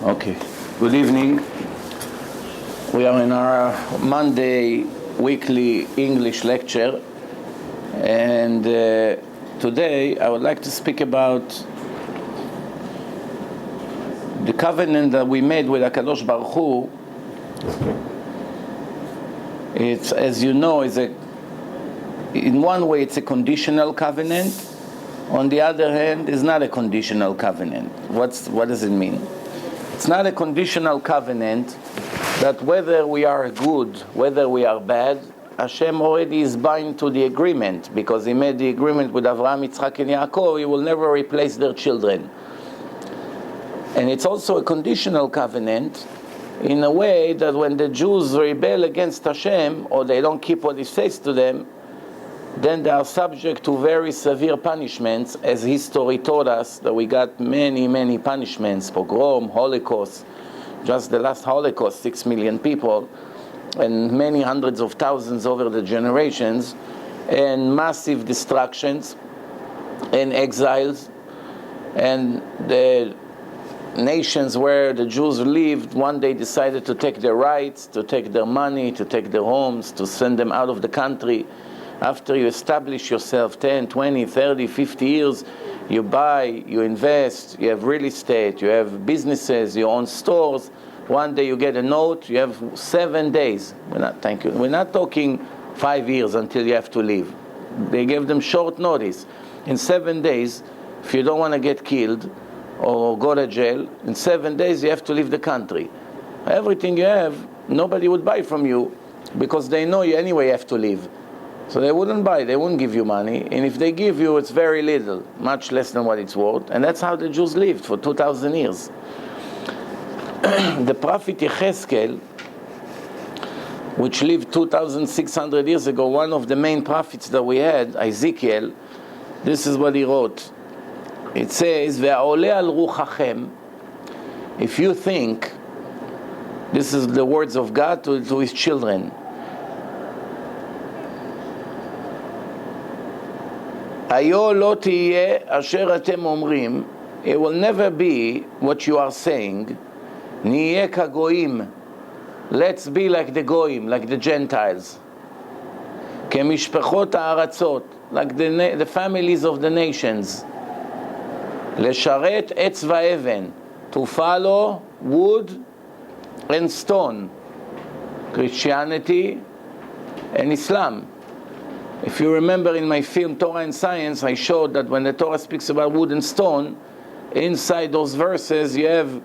Okay. Good evening. We are in our Monday weekly English lecture, and today I would like to speak about the covenant that we made with HaKadosh Baruch Hu. It's, as you know, in one way it's a conditional covenant. On the other hand, it's not a conditional covenant. What does it mean? It's not a conditional covenant that whether we are good, whether we are bad, Hashem already is bound to the agreement, because He made the agreement with Rabbi Mizrachi and Yaakov. He will never replace their children. And it's also a conditional covenant in a way that when the Jews rebel against Hashem, or they don't keep what He says to them, then they are subject to very severe punishments, as history taught us that we got many punishments: pogrom, Holocaust, just the last Holocaust, 6 million people, and many hundreds of thousands over the generations, and massive destructions, and exiles, and the nations where the Jews lived one day decided to take their rights, to take their money, to take their homes, to send them out of the country. After you establish yourself 10, 20, 30, 50 years, you buy, you invest, you have real estate, you have businesses, you own stores. One day you get a note, you have 7 days. We're not talking 5 years until you have to leave. They gave them short notice. In 7 days, if you don't want to get killed or go to jail, in 7 days you have to leave the country. Everything you have, nobody would buy from you, because they know you anyway have to leave. So they wouldn't buy, they wouldn't give you money, and if they give you, it's very little, much less than what it's worth, and that's how the Jews lived for 2,000 years. The prophet Yecheskel, which lived 2,600 years ago, one of the main prophets that we had, Ezekiel, this is what he wrote. It says, "Ve'oleh al ruchachem," if you think, this is the words of God to His children, Ayo lo tiyeh asher atem omrim, it will never be what you are saying, niyeh kagoim, let's be like the goyim, like the Gentiles, kemishpechot ha'aratzot, like the families of the nations, lesharet etz va'even, to follow wood and stone, Christianity and Islam. If you remember in my film Torah and Science, I showed that when the Torah speaks about wood and stone, inside those verses you have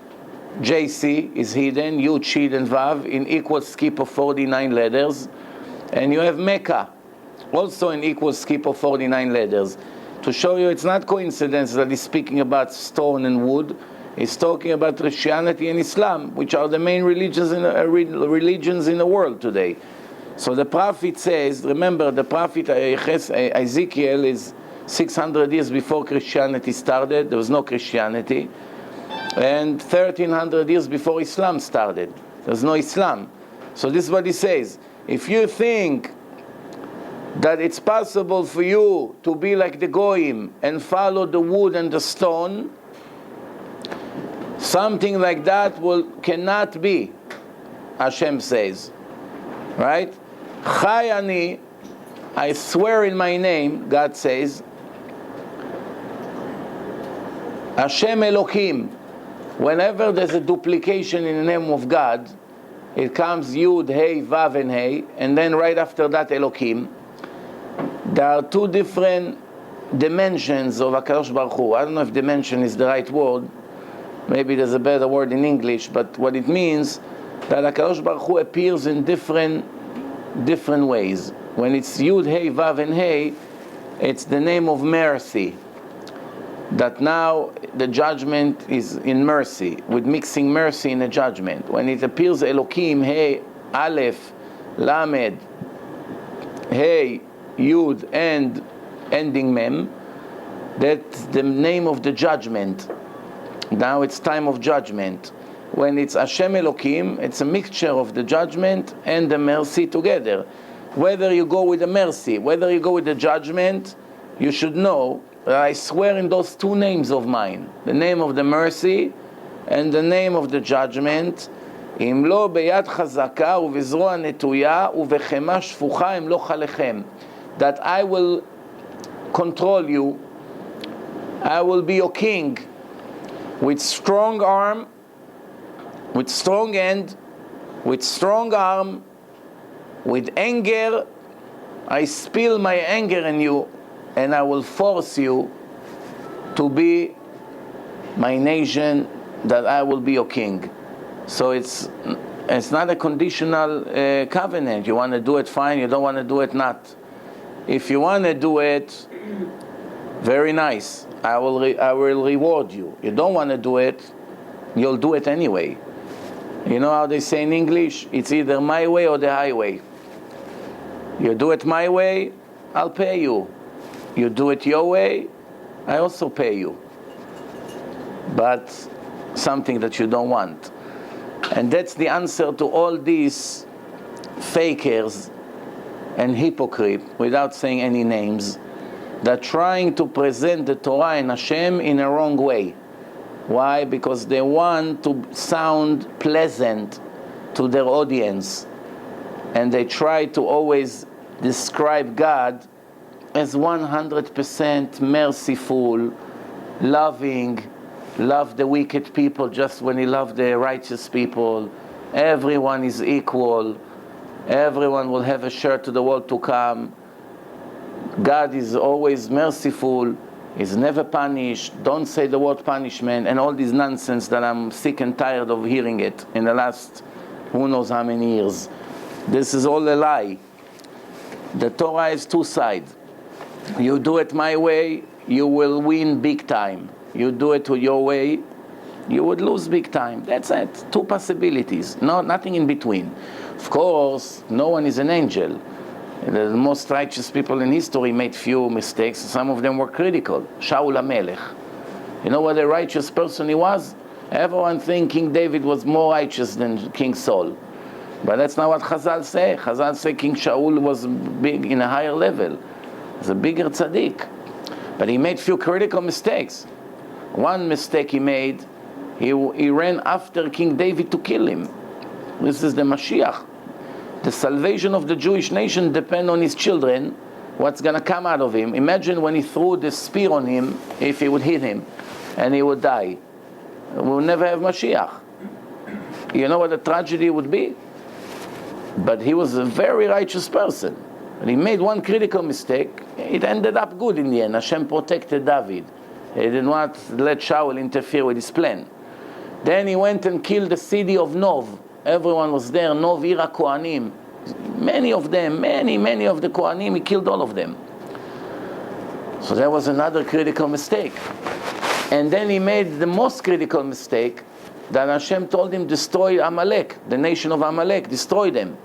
JC is hidden, Yud, Shid, and Vav in equal skip of 49 letters, and you have Mecca also in equal skip of 49 letters, to show you it's not coincidence that he's speaking about stone and wood. He's talking about Christianity and Islam, which are the main religions in the world today. So the prophet says, remember, the prophet Ezekiel is 600 years before Christianity started. There was no Christianity. And 1300 years before Islam started. There was no Islam. So this is what he says. If you think that it's possible for you to be like the Goyim and follow the wood and the stone, something like that cannot be, Hashem says. Right? Chai ani, I swear in my name, God says, Hashem Elohim. Whenever there's a duplication in the name of God, it comes Yud, Hey, Vav, and Hey, and then right after that Elohim. There are two different dimensions of HaKadosh Baruch Hu. I don't know if dimension is the right word. Maybe there's a better word in English, but what it means, that HaKadosh Baruch Hu appears in different ways. When it's Yud, Hey, Vav, and Hey, it's the name of mercy. That now the judgment is in mercy, with mixing mercy in the judgment. When it appears Elohim, Hey, Aleph, Lamed, Hey, Yud, and ending Mem, that's the name of the judgment. Now it's time of judgment. When it's Hashem Elohim, it's a mixture of the judgment and the mercy together. Whether you go with the mercy, whether you go with the judgment, you should know that I swear in those two names of mine, the name of the mercy and the name of the judgment, אם לא ביד חזקה ובזרוע נטויה ובחמה שפוכה אם לא חלכם, that I will control you, I will be your king, with strong arm, with strong hand, with strong arm, with anger. I spill my anger in you, and I will force you to be my nation, that I will be your king. So it's not a conditional covenant. You want to do it, fine. You don't want to do it, not. If you want to do it, very nice. I will reward you. You don't want to do it, you'll do it anyway. You know how they say in English? It's either my way or the highway. You do it my way, I'll pay you. You do it your way, I also pay you. But something that you don't want. And that's the answer to all these fakers and hypocrites, without saying any names, that trying to present the Torah and Hashem in a wrong way. Why? Because they want to sound pleasant to their audience, and they try to always describe God as 100% merciful, loving, love the wicked people just when he loved the righteous people. Everyone is equal. Everyone will have a share to the world to come. God is always merciful. He's never punished. Don't say the word punishment, and all this nonsense that I'm sick and tired of hearing it in the last who knows how many years. This is all a lie. The Torah has two sides. You do it my way, you will win big time. You do it your way, you would lose big time. That's it. Two possibilities. No, nothing in between. Of course, no one is an angel. The most righteous people in history made few mistakes. Some of them were critical. Shaul HaMelech. You know what a righteous person he was? Everyone thinks King David was more righteous than King Saul. But that's not what Chazal say. Chazal say King Shaul was big in a higher level. He's a bigger tzaddik. But he made few critical mistakes. One mistake he made, he ran after King David to kill him. This is the Mashiach. The salvation of the Jewish nation depends on his children, what's going to come out of him. Imagine when he threw the spear on him, if he would hit him, and he would die. We'll never have Mashiach. You know what the tragedy would be? But he was a very righteous person. And he made one critical mistake. It ended up good in the end. Hashem protected David. He did not let Shaul interfere with his plan. Then he went and killed the city of Nov. Everyone was there. Nov, Ira, Kohanim. Many of them, many of the Kohanim, he killed all of them. So that was another critical mistake. And then he made the most critical mistake, that Hashem told him, destroy Amalek, the nation of Amalek, destroy them.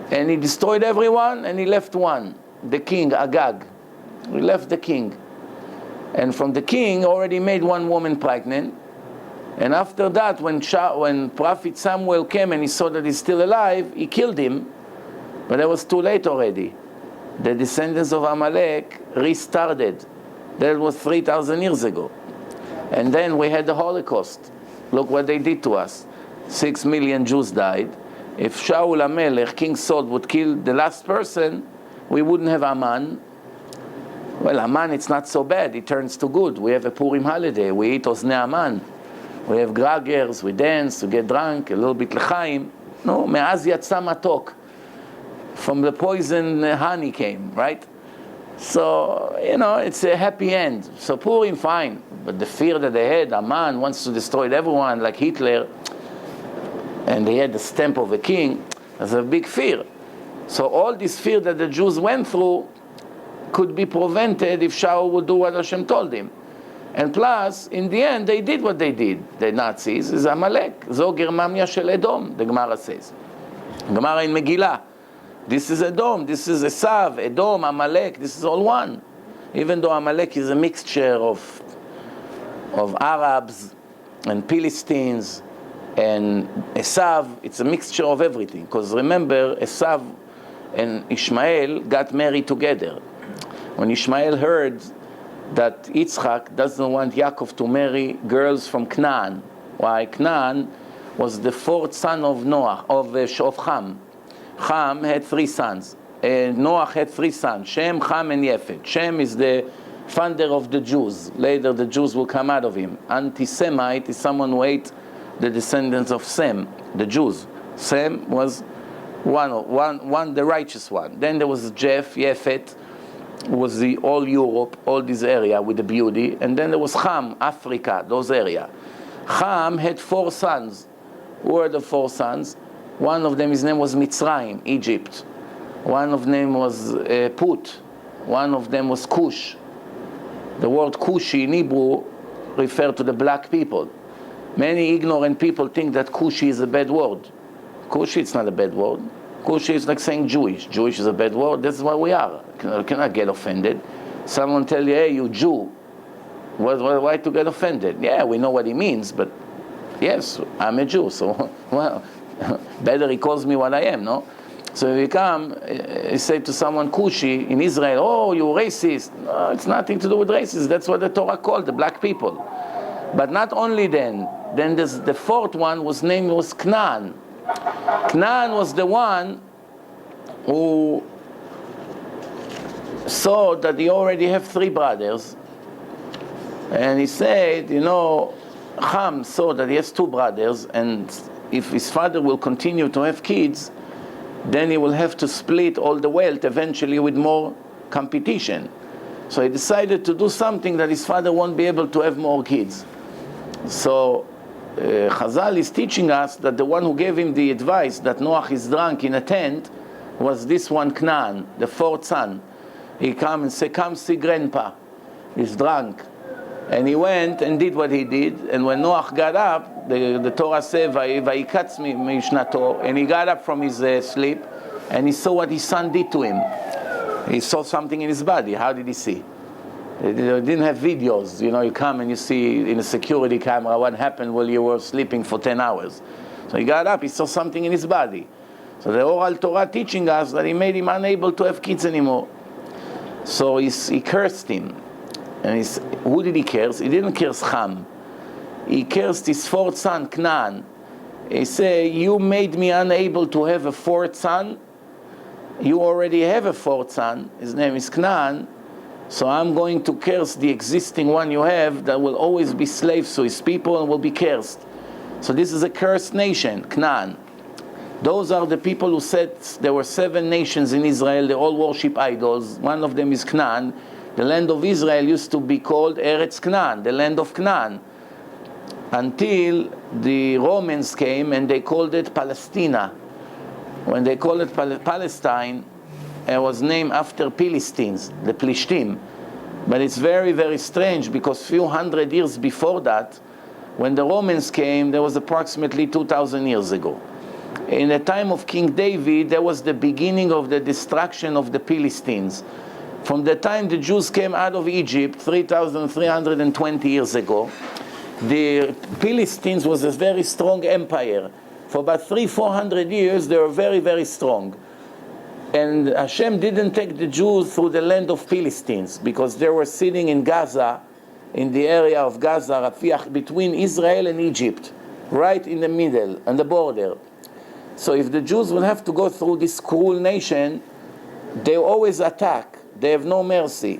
And he destroyed everyone, and he left one, the king, Agag. He left the king. And from the king, already made one woman pregnant. And after that, when Prophet Samuel came and he saw that he's still alive, he killed him. But it was too late already. The descendants of Amalek restarted. That was 3,000 years ago. And then we had the Holocaust. Look what they did to us. 6 million Jews died. If Shaul HaMelech, King Saul, would kill the last person, we wouldn't have Aman. Well, Aman, it's not so bad. It turns to good. We have a Purim holiday. We eat Oznei Aman. We have gragers, we dance, we get drunk, a little bit l'chaim. No, me'az yatsa matok. From the poison, honey came, right? So, you know, it's a happy end. So Purim, fine. But the fear that they had, Aman wants to destroy everyone like Hitler, and they had the stamp of a king, there's a big fear. So all this fear that the Jews went through could be prevented if Shaul would do what Hashem told him. And plus, in the end, they did what they did. The Nazis is Amalek. Zo Germania shel Edom, the Gemara says. Gemara in Megillah. This is Edom, this is Esav, Edom, Amalek, this is all one. Even though Amalek is a mixture of Arabs and Philistines and Esav, it's a mixture of everything. Because remember, Esav and Ishmael got married together. When Ishmael heard that Yitzchak doesn't want Yaakov to marry girls from Canaan Why? Canaan was the fourth son of Noah, of Ham. Ham had 3 sons. Noah had 3 sons, Shem, Ham, and Yefet. Shem is the founder of the Jews. Later the Jews will come out of him. Anti-Semite is someone who ate the descendants of Sem, the Jews. Sem was one, the righteous one. Then there was Yefet, was the all Europe, all this area with the beauty. And then there was Ham, Africa, those area. Ham had 4 sons. Who were the 4 sons? One of them, his name was Mitzrayim, Egypt. One of them was Put. One of them was Cush. The word Cushi in Hebrew referred to the black people. Many ignorant people think that Cushi is a bad word. Cushi, it's not a bad word. Cushi is like saying Jewish. Jewish is a bad word. This is what we are. You cannot get offended. Someone tell you, hey, you Jew. Why to get offended? Yeah, we know what he means, but yes, I'm a Jew, so, well, better he calls me what I am, no? So if you come, you say to someone, Kushi, in Israel, oh, you're racist. No, it's nothing to do with racism. That's what the Torah called the black people. But not only then there's the 4th one was Canaan. Canaan was the one who saw that he already have 3 brothers. And he said, Ham saw that he has 2 brothers, and if his father will continue to have kids, then he will have to split all the wealth eventually with more competition. So he decided to do something that his father won't be able to have more kids. So Chazal is teaching us that the one who gave him the advice that Noah is drunk in a tent was this one, Canaan, the 4th son. He come and said, come see grandpa, he's drunk. And he went and did what he did. And when Noah got up, the Torah says, "Vayikatz mishnato," and he got up from his sleep, and he saw what his son did to him. He saw something in his body. How did he see? They didn't have videos. You come and you see in a security camera what happened while you were sleeping for 10 hours. So he got up, he saw something in his body. So the oral Torah teaching us that he made him unable to have kids anymore. So he cursed him. And who did he curse? He didn't curse Ham. He cursed his 4th son, Canaan. He said, you made me unable to have a 4th son. You already have a 4th son. His name is Canaan. So I'm going to curse the existing one you have that will always be slaves to his people and will be cursed. So this is a cursed nation, Canaan. Those are the people who said there were 7 nations in Israel. They all worship idols. One of them is Canaan. The land of Israel used to be called Eretz Canaan, the land of Canaan, until the Romans came and they called it Palestina. When they called it Palestine, it was named after Philistines, the Plishtim. But it's very, very strange because few hundred years before that, when the Romans came, there was approximately 2,000 years ago. In the time of King David, there was the beginning of the destruction of the Philistines. From the time the Jews came out of Egypt, 3,320 years ago, the Philistines was a very strong empire. For about 300-400 years, they were very, very strong. And Hashem didn't take the Jews through the land of Philistines, because they were sitting in Gaza, in the area of Gaza, Rafiah, between Israel and Egypt, right in the middle, on the border. So if the Jews will have to go through this cruel nation, they always attack. They have no mercy.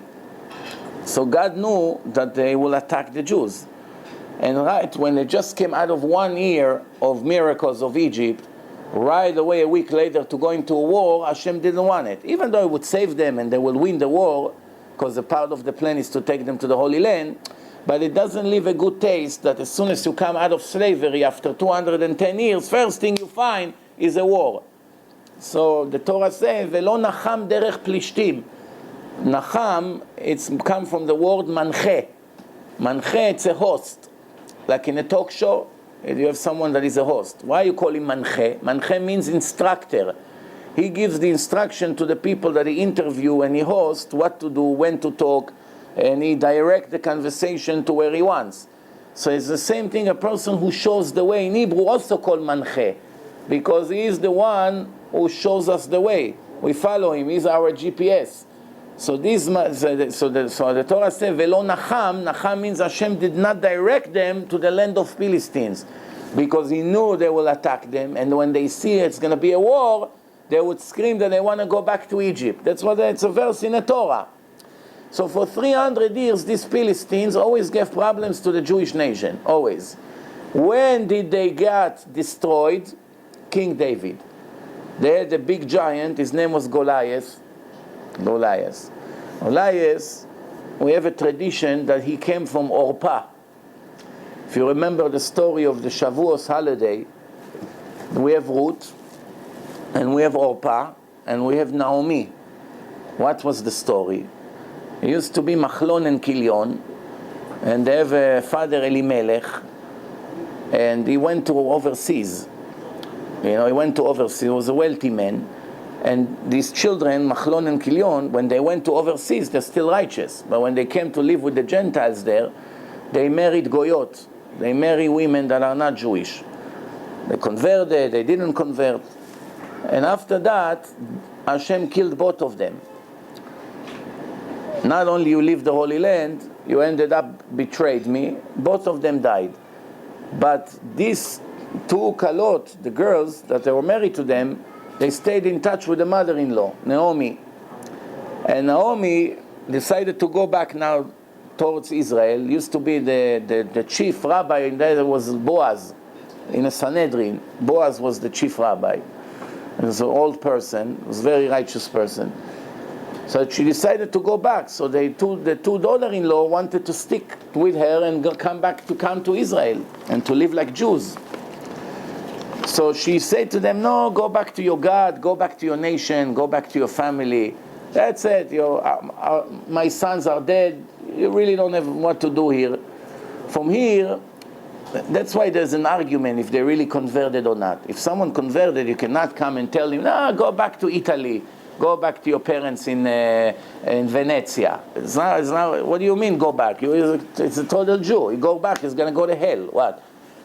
So God knew that they will attack the Jews. And right when they just came out of 1 year of miracles of Egypt, right away a week later to go into a war, Hashem didn't want it. Even though it would save them and they will win the war, because a part of the plan is to take them to the Holy Land, but it doesn't leave a good taste that as soon as you come out of slavery after 210 years, first thing you find is a war. So the Torah says, "Velo nacham derech plishtim." Nacham, it's come from the word manche. Manche, it's a host. Like in a talk show, you have someone that is a host. Why you call him manche? Manche means instructor. He gives the instruction to the people that he interview and he hosts what to do, when to talk, and he directs the conversation to where he wants. So it's the same thing, a person who shows the way in Hebrew also called manche, because he is the one who shows us the way. We follow him, he's our GPS. So the Torah says, "Velo nacham." Nacham means Hashem did not direct them to the land of Philistines, because He knew they will attack them, and when they see it's going to be a war, they would scream that they want to go back to Egypt. It's a verse in the Torah. So for 300 years, these Philistines always gave problems to the Jewish nation. Always. When did they get destroyed? King David. They had a big giant. His name was Goliath. Goliath, we have a tradition that he came from Orpah. If you remember the story of the Shavuos holiday, we have Ruth, and we have Orpah, and we have Naomi. What was the story? It used to be Machlon and Kilion, and they have a father Elimelech, and he went to overseas. He went to overseas. He was a wealthy man. And these children, Machlon and Kilion, when they went to overseas, they're still righteous. But when they came to live with the Gentiles there, they married Goyot. They marry women that are not Jewish. They converted, they didn't convert. And after that, Hashem killed both of them. Not only you leave the Holy Land, you ended up betrayed me. Both of them died. But these two kalot, the girls that they were married to them, they stayed in touch with the mother-in-law, Naomi. And Naomi decided to go back now towards Israel. Used to be the chief rabbi, and there was Boaz in a Sanhedrin. Boaz was the chief rabbi. He was an old person, was a very righteous person. So she decided to go back. So the two daughter-in-law wanted to stick with her and come to Israel and to live like Jews. So she said to them, no, go back to your God, go back to your nation, go back to your family. That's it. My sons are dead. You really don't have what to do here. From here, that's why there's an argument if they really converted or not. If someone converted, you cannot come and tell him, no, go back to Italy. Go back to your parents in Venezia. It's not, what do you mean go back? It's a total Jew. You go back, he's going to go to hell. What?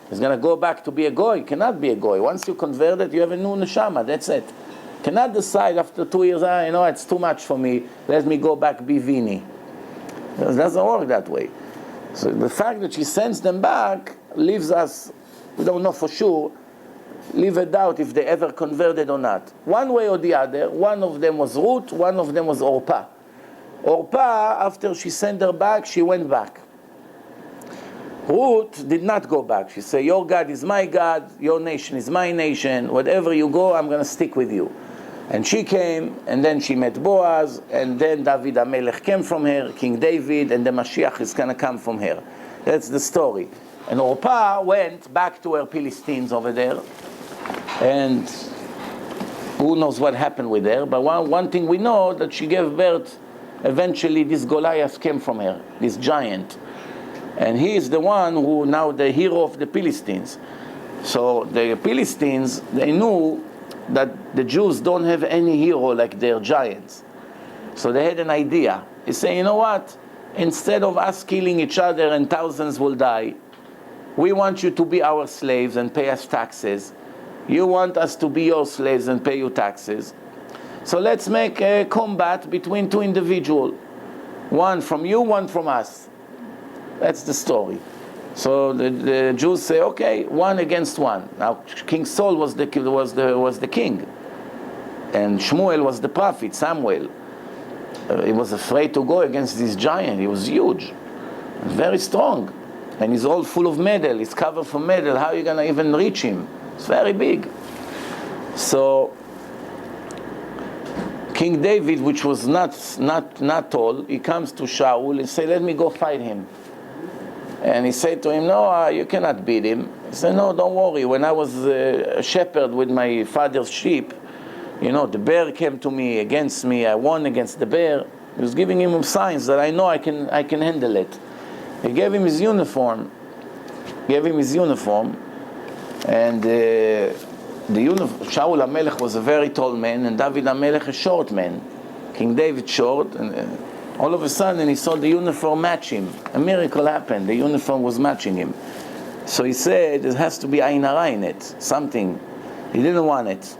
He's going to go back to be a goy? Cannot be a goy. Once you converted, you have a new neshama. That's it. Cannot decide after 2 years, it's too much for me. Let me go back, be Vini. It doesn't work that way. So the fact that she sends them back leaves us, we don't know for sure, leave a doubt if they ever converted or not. One way or the other, one of them was Ruth, one of them was Orpah. Orpah, after she sent her back, she went back. Ruth did not go back. She said, your God is my God, your nation is my nation, wherever you go, I'm going to stick with you. And she came, and then she met Boaz, and then David HaMelech came from her, King David, and the Mashiach is going to come from her. That's the story. And Orpah went back to her Philistines over there, and who knows what happened with her, but one thing we know, that she gave birth, eventually this Goliath came from her, this giant. And he is the one who now the hero of the Philistines. So the Philistines, they knew that the Jews don't have any hero like their giants. So they had an idea. They say, you know what? Instead of us killing each other and thousands will die, we want you to be our slaves and pay us taxes. You want us to be your slaves and pay you taxes. So let's make a combat between two individuals. One from you, one from us. That's the story. So the Jews say, okay, 1 against 1. Now King Saul was the king, and Shmuel was the prophet, Samuel. He was afraid to go against this giant. He was huge, very strong, and he's all full of metal. He's covered from metal. How are you going to even reach him? It's very big. So King David, which was not tall, he comes to Shaul and say, let me go fight him. And he said to him, no, you cannot beat him. He said, no, don't worry. When I was a shepherd with my father's sheep, the bear came to me, against me. I won against the bear. He was giving him signs that I know I can handle it. He gave him his uniform. And Shaul HaMelech was a very tall man, and David HaMelech a short man. King David short, and all of a sudden he saw the uniform match him. A miracle happened. The uniform was matching him. So he said, there has to be Ayin Hara in it, something. He didn't want it.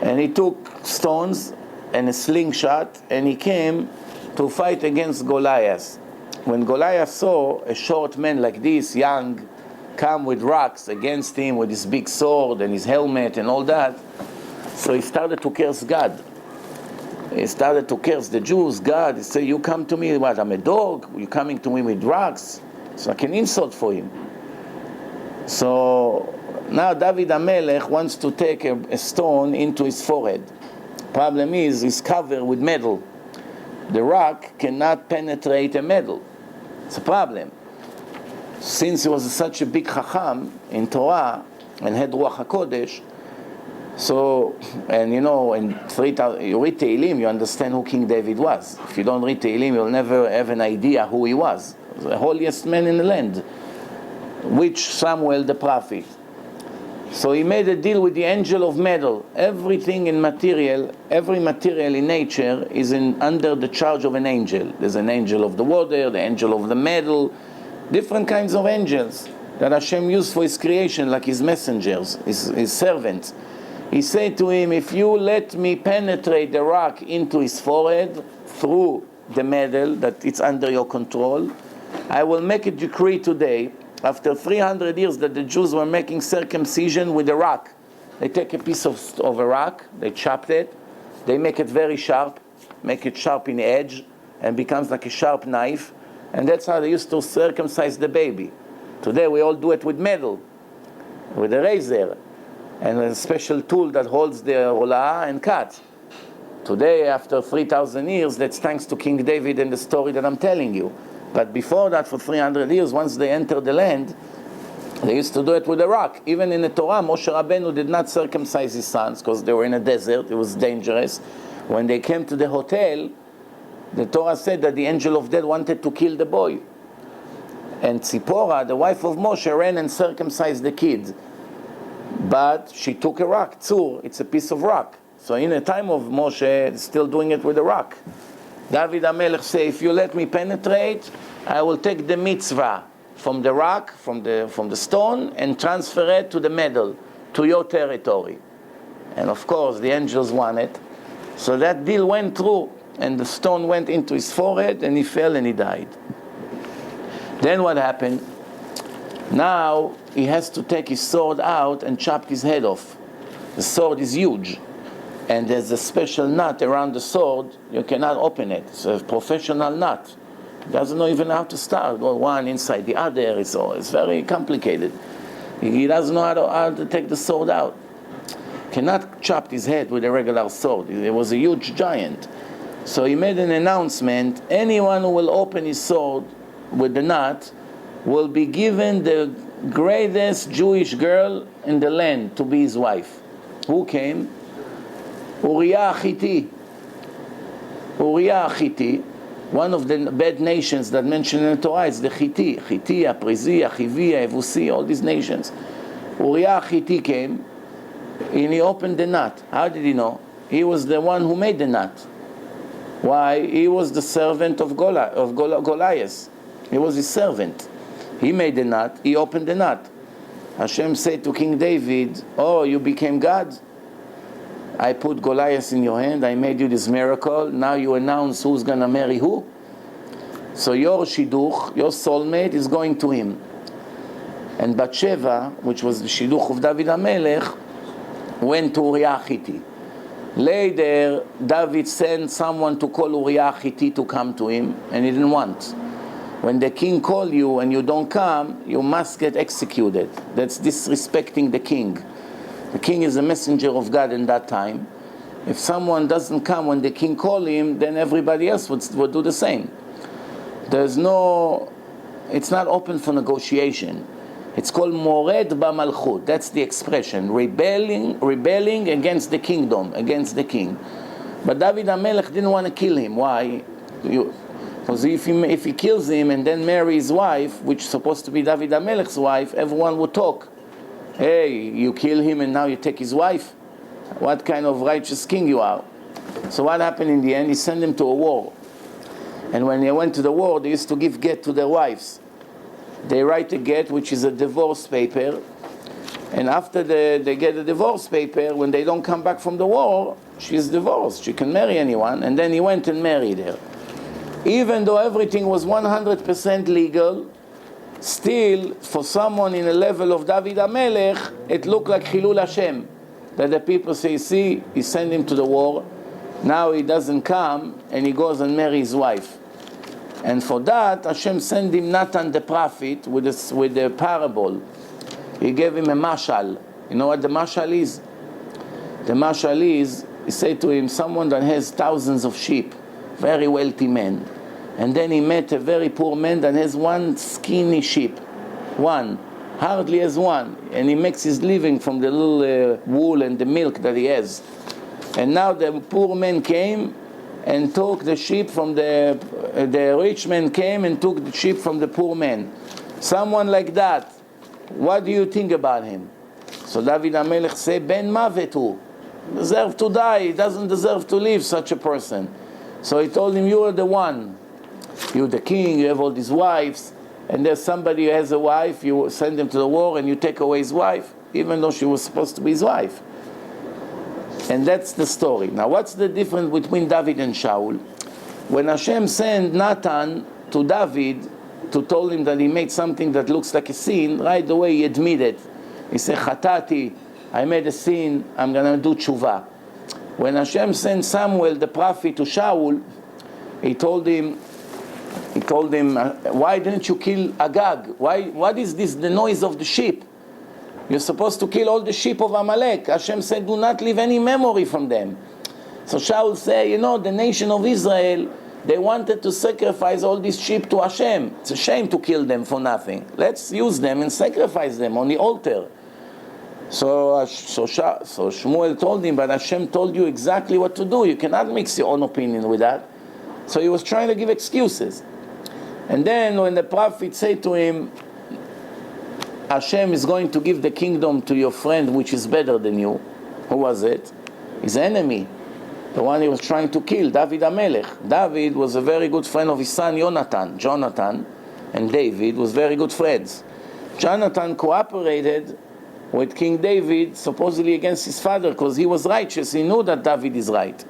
And he took stones and a slingshot, and he came to fight against Goliath. When Goliath saw a short man like this, young, come with rocks against him with his big sword and his helmet and all that, so he started to curse God. He started to curse the Jews. God, he said, you come to me, what, I'm a dog? You're coming to me with rocks? It's like an insult for him. So now David HaMelech wants to take a stone into his forehead. Problem is, he's covered with metal. The rock cannot penetrate a metal. It's a problem. Since he was such a big Chacham in Torah and had Ruach HaKodesh, so, and you know, in 3,000, you read Tehillim, you understand who King David was. If you don't read Tehillim, you'll never have an idea who he was. The holiest man in the land, which Samuel the prophet. So he made a deal with the angel of metal. Everything in material, every material in nature is under the charge of an angel. There's an angel of the water, the angel of the metal, different kinds of angels that Hashem used for his creation, like his messengers, his servants. He said to him, if you let me penetrate the rock into his forehead through the metal, that it's under your control, I will make a decree today, after 300 years that the Jews were making circumcision with a rock. They take a piece of a rock, they chopped it, they make it very sharp, make it sharp in the edge, and becomes like a sharp knife, and that's how they used to circumcise the baby. Today we all do it with metal, with a razor, and a special tool that holds the rolah and cut. Today, after 3,000 years, that's thanks to King David and the story that I'm telling you. But before that, for 300 years, once they entered the land, they used to do it with a rock. Even in the Torah, Moshe Rabbeinu did not circumcise his sons because they were in a desert. It was dangerous. When they came to the hotel, the Torah said that the angel of death wanted to kill the boy. And Tzipporah, the wife of Moshe, ran and circumcised the kid. But she took a rock, tzur, it's a piece of rock. So in the time of Moshe, still doing it with a rock. David HaMelech said, if you let me penetrate, I will take the mitzvah from the rock, from the stone, and transfer it to the metal, to your territory. And of course, the angels won it. So that deal went through, and the stone went into his forehead, and he fell and he died. Then what happened? Now he has to take his sword out and chop his head off. The sword is huge, and there's a special nut around the sword. You cannot open it. It's a professional nut. He doesn't know even how to start. Go one inside the other. It's very complicated. He doesn't know how to take the sword out. Cannot chop his head with a regular sword. It was a huge giant. So he made an announcement. Anyone who will open his sword with the nut will be given the greatest Jewish girl in the land to be his wife. Who came? Uriah Hitti. Uriah Hitti, one of the bad nations that mentioned in the Torah is the Hitti. Hitti, Prizi, Chivi, Evusi, all these nations. Uriah Hitti came and he opened the nut. How did he know? He was the one who made the nut. Why? He was the servant of Goliath. He was his servant. He made the nut, he opened the nut. Hashem said to King David, oh, you became God? I put Goliath in your hand, I made you this miracle, now you announce who's going to marry who? So your shidduch, your soulmate is going to him. And Bathsheba, which was the shidduch of David HaMelech, went to Uriah Hitti. Later, David sent someone to call Uriah Hitti to come to him, and he didn't want. When the king calls you and you don't come, you must get executed. That's disrespecting the king. The king is a messenger of God in that time. If someone doesn't come when the king calls him, then everybody else would do the same. It's not open for negotiation. It's called mored b'malchut. That's the expression. Rebelling against the kingdom, against the king. But David HaMelech didn't want to kill him. Why? Because if he kills him and then marries his wife, which is supposed to be David HaMelech's wife, everyone would talk. Hey, you kill him and now you take his wife? What kind of righteous king you are? So what happened in the end? He sent him to a war. And when they went to the war, they used to give get to their wives. They write a get, which is a divorce paper, And after they get a divorce paper, when they don't come back from the war, she's divorced. She can marry anyone. And then he went and married her. Even though everything was 100% legal, still, for someone in a level of David HaMelech, it looked like Chilul Hashem. That the people say, see, he sent him to the war, now he doesn't come, and he goes and marries his wife. And for that, Hashem sent him Natan the prophet with the parable. He gave him a mashal. You know what the mashal is? The mashal is, he said to him, someone that has thousands of sheep, very wealthy man. And then he met a very poor man that has one skinny sheep. One. Hardly has one. And he makes his living from the little wool and the milk that he has. And now the poor man came and took the sheep from the rich man came and took the sheep from the poor man. Someone like that, what do you think about him? So David HaMelech said, Ben Mavetu, deserve to die, he doesn't deserve to live, such a person. So he told him, you are the one. You're the king, you have all these wives, and there's somebody who has a wife, you send him to the war and you take away his wife, even though she was supposed to be his wife. And that's the story. Now what's the difference between David and Shaul? When Hashem sent Natan to David to tell him that he made something that looks like a sin, right away he admitted. He said, Chatati, I made a sin, I'm going to do tshuva. When Hashem sent Samuel, the prophet, to Shaul, he told him, why didn't you kill Agag? What is this, the noise of the sheep? You're supposed to kill all the sheep of Amalek. Hashem said, do not leave any memory from them. So Shaul said, the nation of Israel, they wanted to sacrifice all these sheep to Hashem. It's a shame to kill them for nothing. Let's use them and sacrifice them on the altar. So Shmuel told him, but Hashem told you exactly what to do. You cannot mix your own opinion with that. So he was trying to give excuses. And then when the prophet said to him, Hashem is going to give the kingdom to your friend which is better than you. Who was it? His enemy. The one he was trying to kill, David HaMelech. David was a very good friend of his son Jonathan, and David was very good friends. Jonathan cooperated with King David supposedly against his father because he was righteous. He knew that David is right.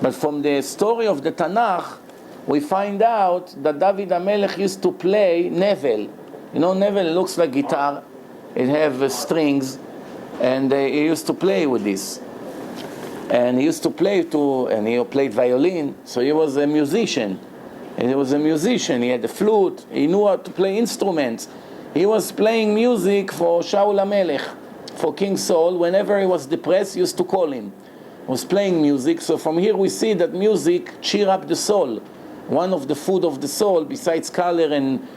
But from the story of the Tanakh, we find out that David HaMelech used to play nevel. Nevel looks like guitar. It has strings, and he used to play with this. And he used to play and he played violin, so he was a musician. And he was a musician, he had the flute, he knew how to play instruments. He was playing music for Shaul HaMelech, for King Saul. Whenever he was depressed, he used to call him. He was playing music, so from here we see that music cheer up the soul. One of the food of the soul, besides color and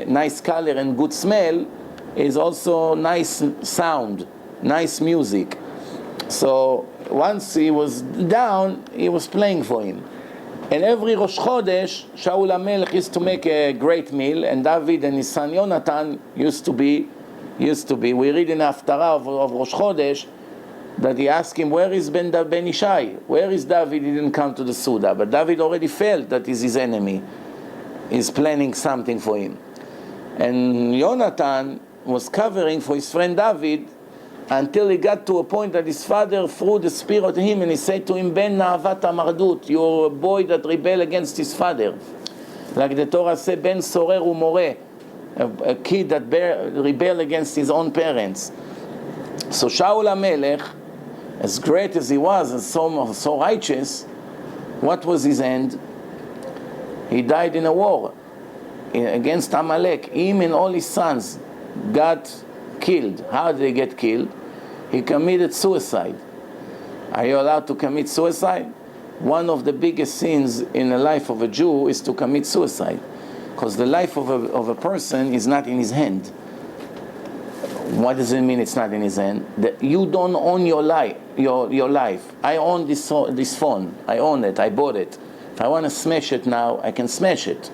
nice color and good smell, is also nice sound, nice music. So once he was down, he was playing for him. And every Rosh Chodesh, Shaul HaMelech used to make a great meal, and David and his son Jonathan used to be. We read in the Haftarah of Rosh Chodesh that he asked him, where is Ben Ishai? Where is David? He didn't come to the Suda. But David already felt that he's his enemy. He's planning something for him. And Jonathan was covering for his friend David until he got to a point that his father threw the spear at him, and he said to him, Ben Na'avat Amardut, you're a boy that rebelled against his father. Like the Torah said, Ben Sorer Umoreh, a kid that rebelled against his own parents. So Shaul HaMelech, as great as he was, and so righteous, what was his end? He died in a war against Amalek. Him and all his sons got killed. How did they get killed? He committed suicide. Are you allowed to commit suicide? One of the biggest sins in the life of a Jew is to commit suicide, because the life of a person is not in his hand. What does it mean it's not in his hand? That you don't own your life. Your life. I own this phone. I own it. I bought it. If I want to smash it now, I can smash it.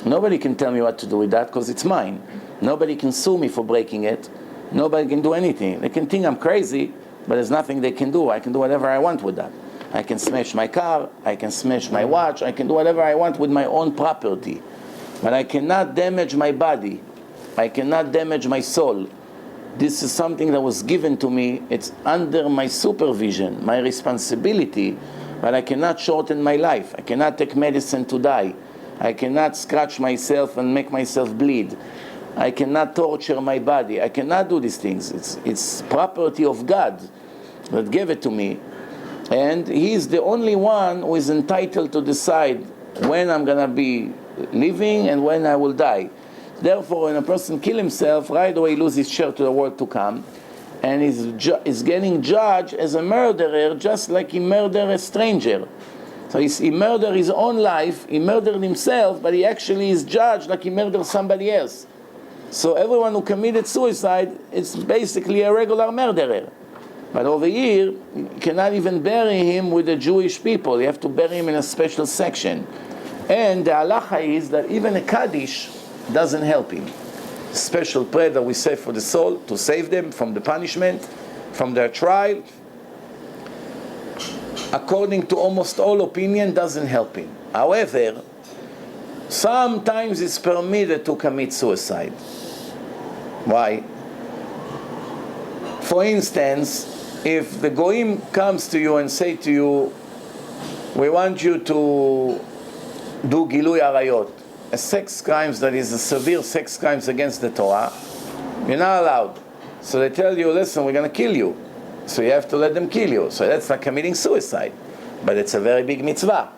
Nobody can tell me what to do with that because it's mine. Nobody can sue me for breaking it. Nobody can do anything. They can think I'm crazy, but there's nothing they can do. I can do whatever I want with that. I can smash my car. I can smash my watch. I can do whatever I want with my own property. But I cannot damage my body. I cannot damage my soul. This is something that was given to me. It's under my supervision, my responsibility, but I cannot shorten my life. I cannot take medicine to die. I cannot scratch myself and make myself bleed. I cannot torture my body. I cannot do these things. It's property of God that gave it to me. And He is the only one who is entitled to decide when I'm going to be living and when I will die. Therefore, when a person kills himself, right away he loses his share to the world to come, and is getting judged as a murderer, just like he murdered a stranger. So he murdered his own life, he murdered himself, but he actually is judged like he murdered somebody else. So everyone who committed suicide is basically a regular murderer. But over here, you cannot even bury him with the Jewish people. You have to bury him in a special section. And the halacha is that even a Kaddish doesn't help him. Special prayer that we say for the soul to save them from the punishment, from their trial, according to almost all opinion, doesn't help him. However, sometimes it's permitted to commit suicide. Why? For instance, if the Goyim comes to you and say to you, we want you to do Gilui Arayot, a sex crimes that is a severe sex crimes against the Torah, you're not allowed. So they tell you, listen, we're going to kill you. So you have to let them kill you. So that's not committing suicide. But it's a very big mitzvah.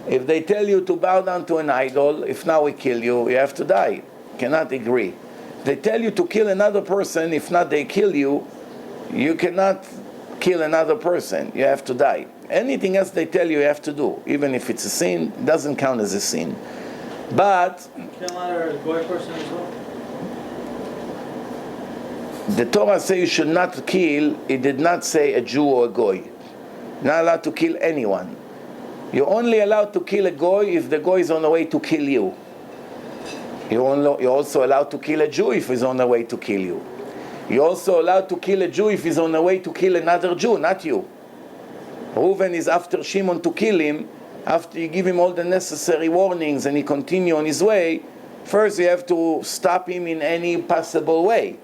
If they tell you to bow down to an idol, if now we kill you, you have to die. You cannot agree. They tell you to kill another person, if not they kill you, you cannot kill another person. You have to die. Anything else they tell you, you have to do. Even if it's a sin, it doesn't count as a sin. But kill another goy person as well? The Torah says you should not kill. It did not say a Jew or a goy. You're not allowed to kill anyone. You're only allowed to kill a goy if the goy is on the way to kill you. You're also allowed to kill a Jew if he's on the way to kill you. You're also allowed to kill a Jew if he's on the way to kill another Jew, not you. Reuven is after Shimon to kill him. After you give him all the necessary warnings and he continue on his way, first you have to stop him in any possible way.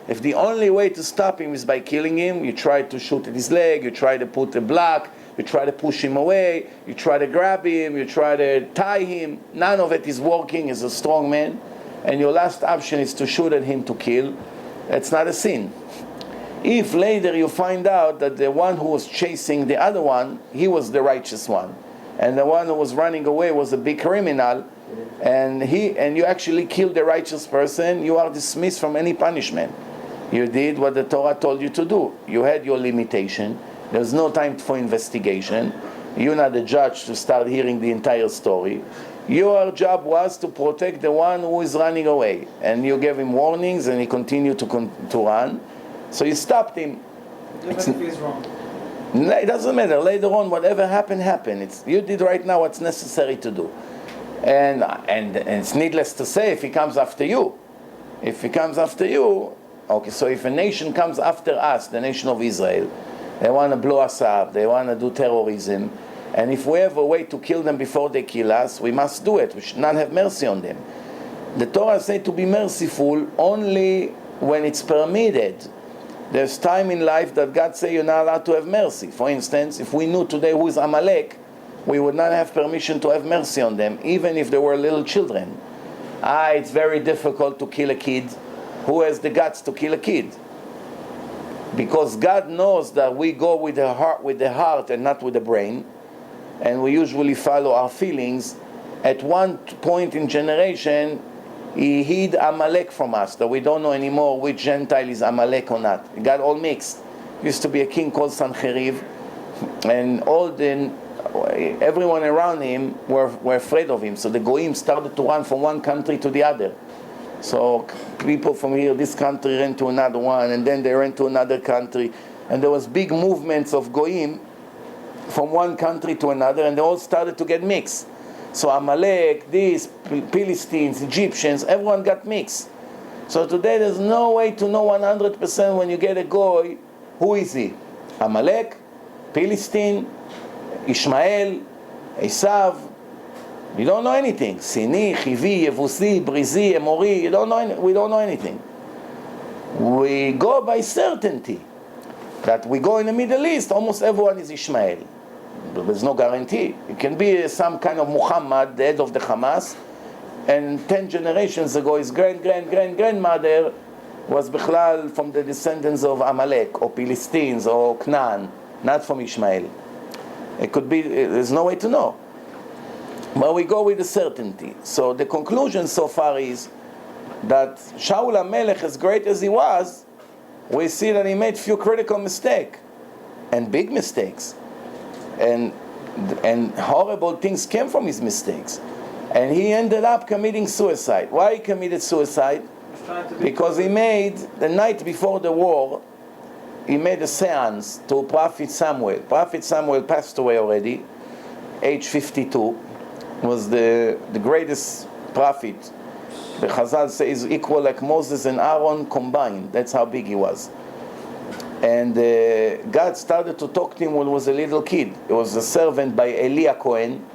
If the only way to stop him is by killing him, you try to shoot at his leg, you try to put a block, you try to push him away, you try to grab him, you try to tie him. None of it is working as a strong man. And your last option is to shoot at him to kill. That's not a sin. If later you find out that the one who was chasing the other one, he was the righteous one, and the one who was running away was a big criminal, and you actually killed the righteous person, you are dismissed from any punishment. You did what the Torah told you to do. You had your limitation. There's no time for investigation. You're not the judge to start hearing the entire story. Your job was to protect the one who is running away, and you gave him warnings and he continued to run. So you stopped him. Even if he's wrong. It doesn't matter. Later on, whatever happened. You did right now what's necessary to do. And it's needless to say if he comes after you. Okay, so if a nation comes after us, the nation of Israel, they want to blow us up, they want to do terrorism, and if we have a way to kill them before they kill us, we must do it. We should not have mercy on them. The Torah says to be merciful only when it's permitted. There's time in life that God says you're not allowed to have mercy. For instance, if we knew today who is Amalek, we would not have permission to have mercy on them, even if they were little children. It's very difficult to kill a kid. Who has the guts to kill a kid? Because God knows that we go with the heart and not with the brain, and we usually follow our feelings. At one point in generation, He hid Amalek from us, that we don't know anymore which Gentile is Amalek or not. It got all mixed. Used to be a king called Sancheriv, and everyone around him were afraid of him. So the Goyim started to run from one country to the other. So people from here, this country ran to another one, and then they ran to another country. And there was big movements of Goyim from one country to another, and they all started to get mixed. So Amalek, these Philistines, Egyptians, everyone got mixed. So today there's no way to know 100% when you get a Goy, who is he? Amalek, Philistine, Ishmael, Esav. You don't know anything. Sini, Chivi, Yevusi, Brizi, Emori. We don't know anything. We go by certainty. That we go in the Middle East, almost everyone is Ishmael. But there's no guarantee. It can be some kind of Muhammad, the head of the Hamas, and 10 generations ago his grandmother was Bichlal from the descendants of Amalek, or Philistines, or Canaan, not from Ishmael. It could be, there's no way to know. But we go with the certainty. So the conclusion so far is that Shaul HaMelech, as great as he was, we see that he made few critical mistakes, and big mistakes, and horrible things came from his mistakes, and he ended up committing suicide. Why he committed suicide? Because he made, the night before the war, he made a seance to Prophet Samuel. Prophet Samuel passed away already, age 52, was the greatest prophet. The Chazal says equal like Moses and Aaron combined. That's how big he was. And God started to talk to him when he was a little kid. He was a servant by Eli Cohen.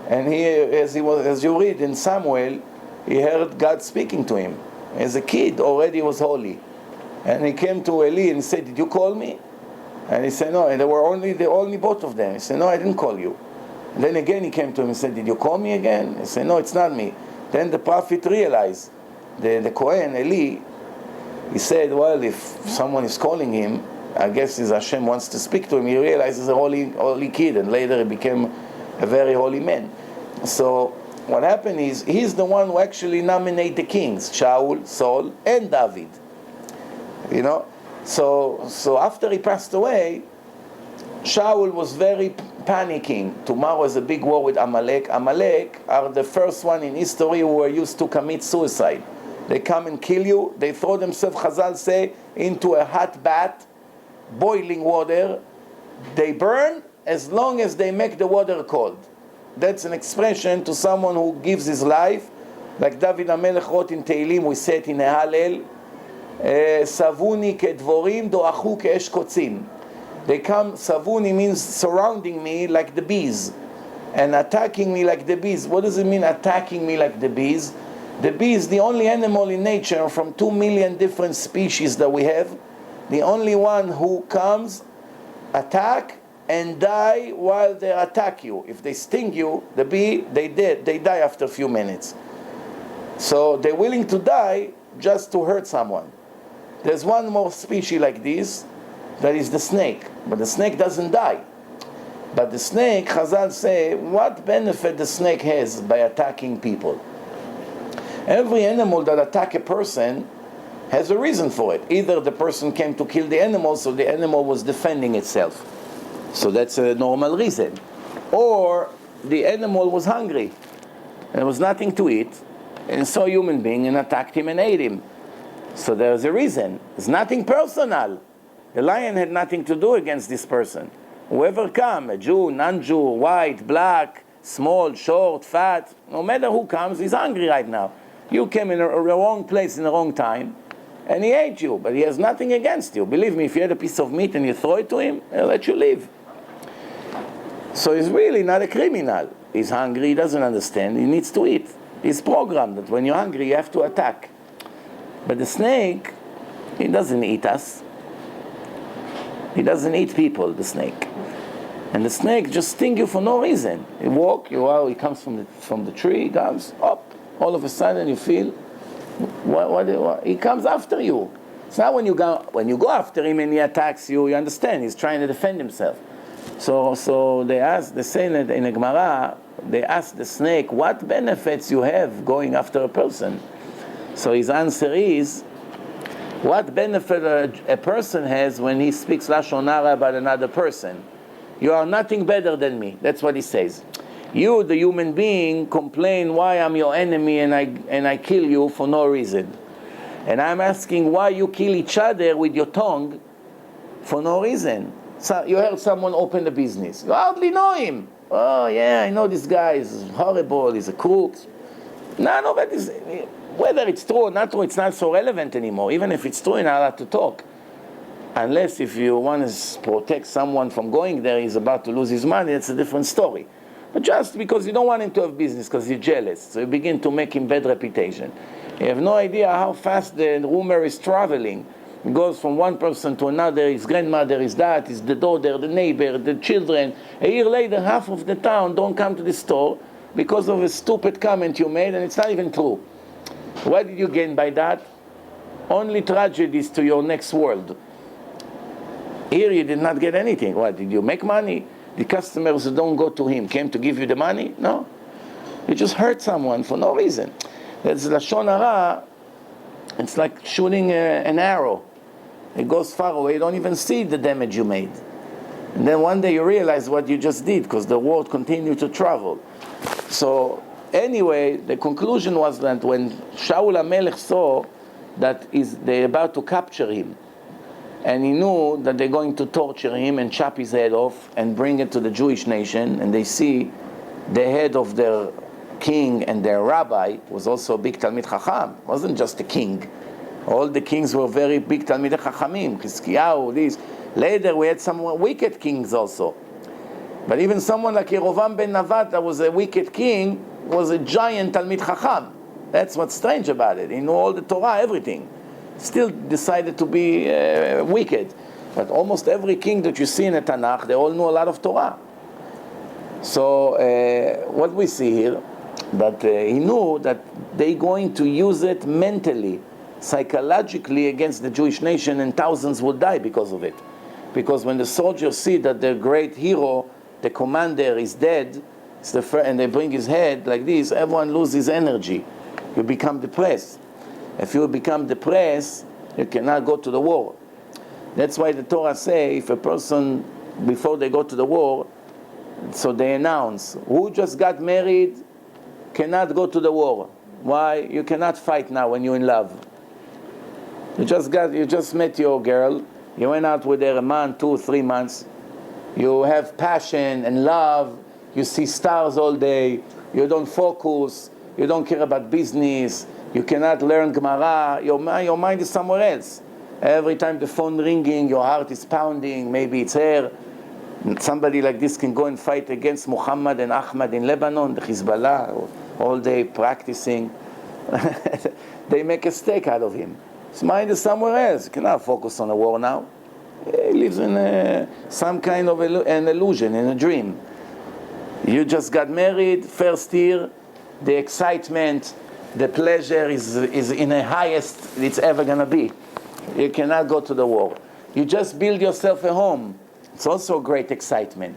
And as you read in Samuel, he heard God speaking to him. As a kid, already he was holy. And he came to Eli and he said, "Did you call me?" And he said, "No." And there were only both of them. He said, "No, I didn't call you." And then again he came to him and said, "Did you call me again?" He said, "No, it's not me." Then the prophet realized, the Kohen, Eli, he said, well, if someone is calling him, I guess his Hashem wants to speak to him. He realized he's a holy kid, and later he became a very holy man. So what happened is, he's the one who actually nominated the kings, Shaul, Saul, and David. You know? So after he passed away, Shaul was very panicking. Tomorrow is a big war with Amalek. Amalek are the first one in history who were used to commit suicide. They come and kill you. They throw themselves, Chazal say, into a hot bath, boiling water. They burn as long as they make the water cold. That's an expression to someone who gives his life. Like David HaMelech wrote in Tehillim, we say it in a Hallel, Savuni kedvorim doachu ke'esh kotzim. They come, savuni means surrounding me like the bees, and attacking me like the bees. What does it mean, attacking me like the bees? The bee is the only animal in nature from 2 million different species that we have, the only one who comes, attack, and die while they attack you. If they sting you, the bee, they die after a few minutes. So they're willing to die just to hurt someone. There's one more species like this, that is the snake. But the snake doesn't die. But the snake, Chazal say, what benefit the snake has by attacking people? Every animal that attacks a person has a reason for it. Either the person came to kill the animal, so the animal was defending itself. So that's a normal reason. Or the animal was hungry. And there was nothing to eat. And saw a human being and attacked him and ate him. So there's a reason. It's nothing personal. The lion had nothing to do against this person. Whoever come, a Jew, non-Jew, white, black, small, short, fat, no matter who comes, he's hungry right now. You came in a wrong place in the wrong time, and he ate you, but he has nothing against you. Believe me, if you had a piece of meat and you throw it to him, he'll let you live. So he's really not a criminal. He's hungry, he doesn't understand, he needs to eat. He's programmed that when you're hungry, you have to attack. But the snake, he doesn't eat us. He doesn't eat people, the snake. And the snake just stings you for no reason. He walks, he comes from the tree, he comes up. All of a sudden you feel, what, he comes after you. It's not when you go after him and he attacks you, you understand, he's trying to defend himself. So they say in the Gemara, they ask the snake, what benefits you have going after a person? So his answer is, what benefit a person has when he speaks Lashon Hara about another person? You are nothing better than me. That's what he says. You, the human being, complain why I'm your enemy and I kill you for no reason. And I'm asking why you kill each other with your tongue for no reason. So you heard someone open a business. You hardly know him. Oh yeah, I know this guy is horrible, he's a crook. No, but whether it's true or not true, it's not so relevant anymore. Even if it's true, you're not allowed to talk. Unless if you want to protect someone from going there, he's about to lose his money, it's a different story. But just because you don't want him to have business, because you're jealous, so you begin to make him bad reputation. You have no idea how fast the rumor is traveling. It goes from one person to another, his grandmother, his dad, his the daughter, the neighbor, the children. A year later, half of the town don't come to the store because of a stupid comment you made, and it's not even true. What did you gain by that? Only tragedies to your next world. Here you did not get anything. What, did you make money? The customers who don't go to him came to give you the money? No. You just hurt someone for no reason. That's Lashon Hara. It's like shooting an arrow. It goes far away, you don't even see the damage you made. And then one day you realize what you just did, because the word continued to travel. So anyway, the conclusion was that when Shaul HaMelech saw that they're about to capture him, and he knew that they're going to torture him and chop his head off and bring it to the Jewish nation, and they see the head of their king and their rabbi was also a big Talmid Chacham, wasn't just a king. All the kings were very big Talmidei Chachamim, Chizkiyahu, these. Later we had some wicked kings also. But even someone like Yerovam ben Navat, that was a wicked king, was a giant Talmid Chacham. That's what's strange about it. He knew all the Torah, everything. Still decided to be wicked. But almost every king that you see in the Tanakh, they all knew a lot of Torah. So what we see here, that he knew that they're going to use it mentally, psychologically against the Jewish nation, and thousands will die because of it. Because when the soldiers see that their great hero, the commander, is dead, and they bring his head like this, everyone loses energy. You become depressed. If you become depressed, you cannot go to the war. That's why the Torah say, if a person, before they go to the war, so they announce, who just got married cannot go to the war. Why? You cannot fight now when you're in love. You just met your girl, you went out with her a month, 2, 3 months, you have passion and love, you see stars all day, you don't focus, you don't care about business, you cannot learn Gemara, your mind is somewhere else. Every time the phone ringing, your heart is pounding, maybe it's her. Somebody like this can go and fight against Muhammad and Ahmad in Lebanon, the Hezbollah, all day practicing. They make a stake out of him. His mind is somewhere else. He cannot focus on the war now. He lives in some kind of an illusion, in a dream. You just got married, first year, the excitement, the pleasure is in the highest it's ever going to be. You cannot go to the war. You just build yourself a home. It's also great excitement.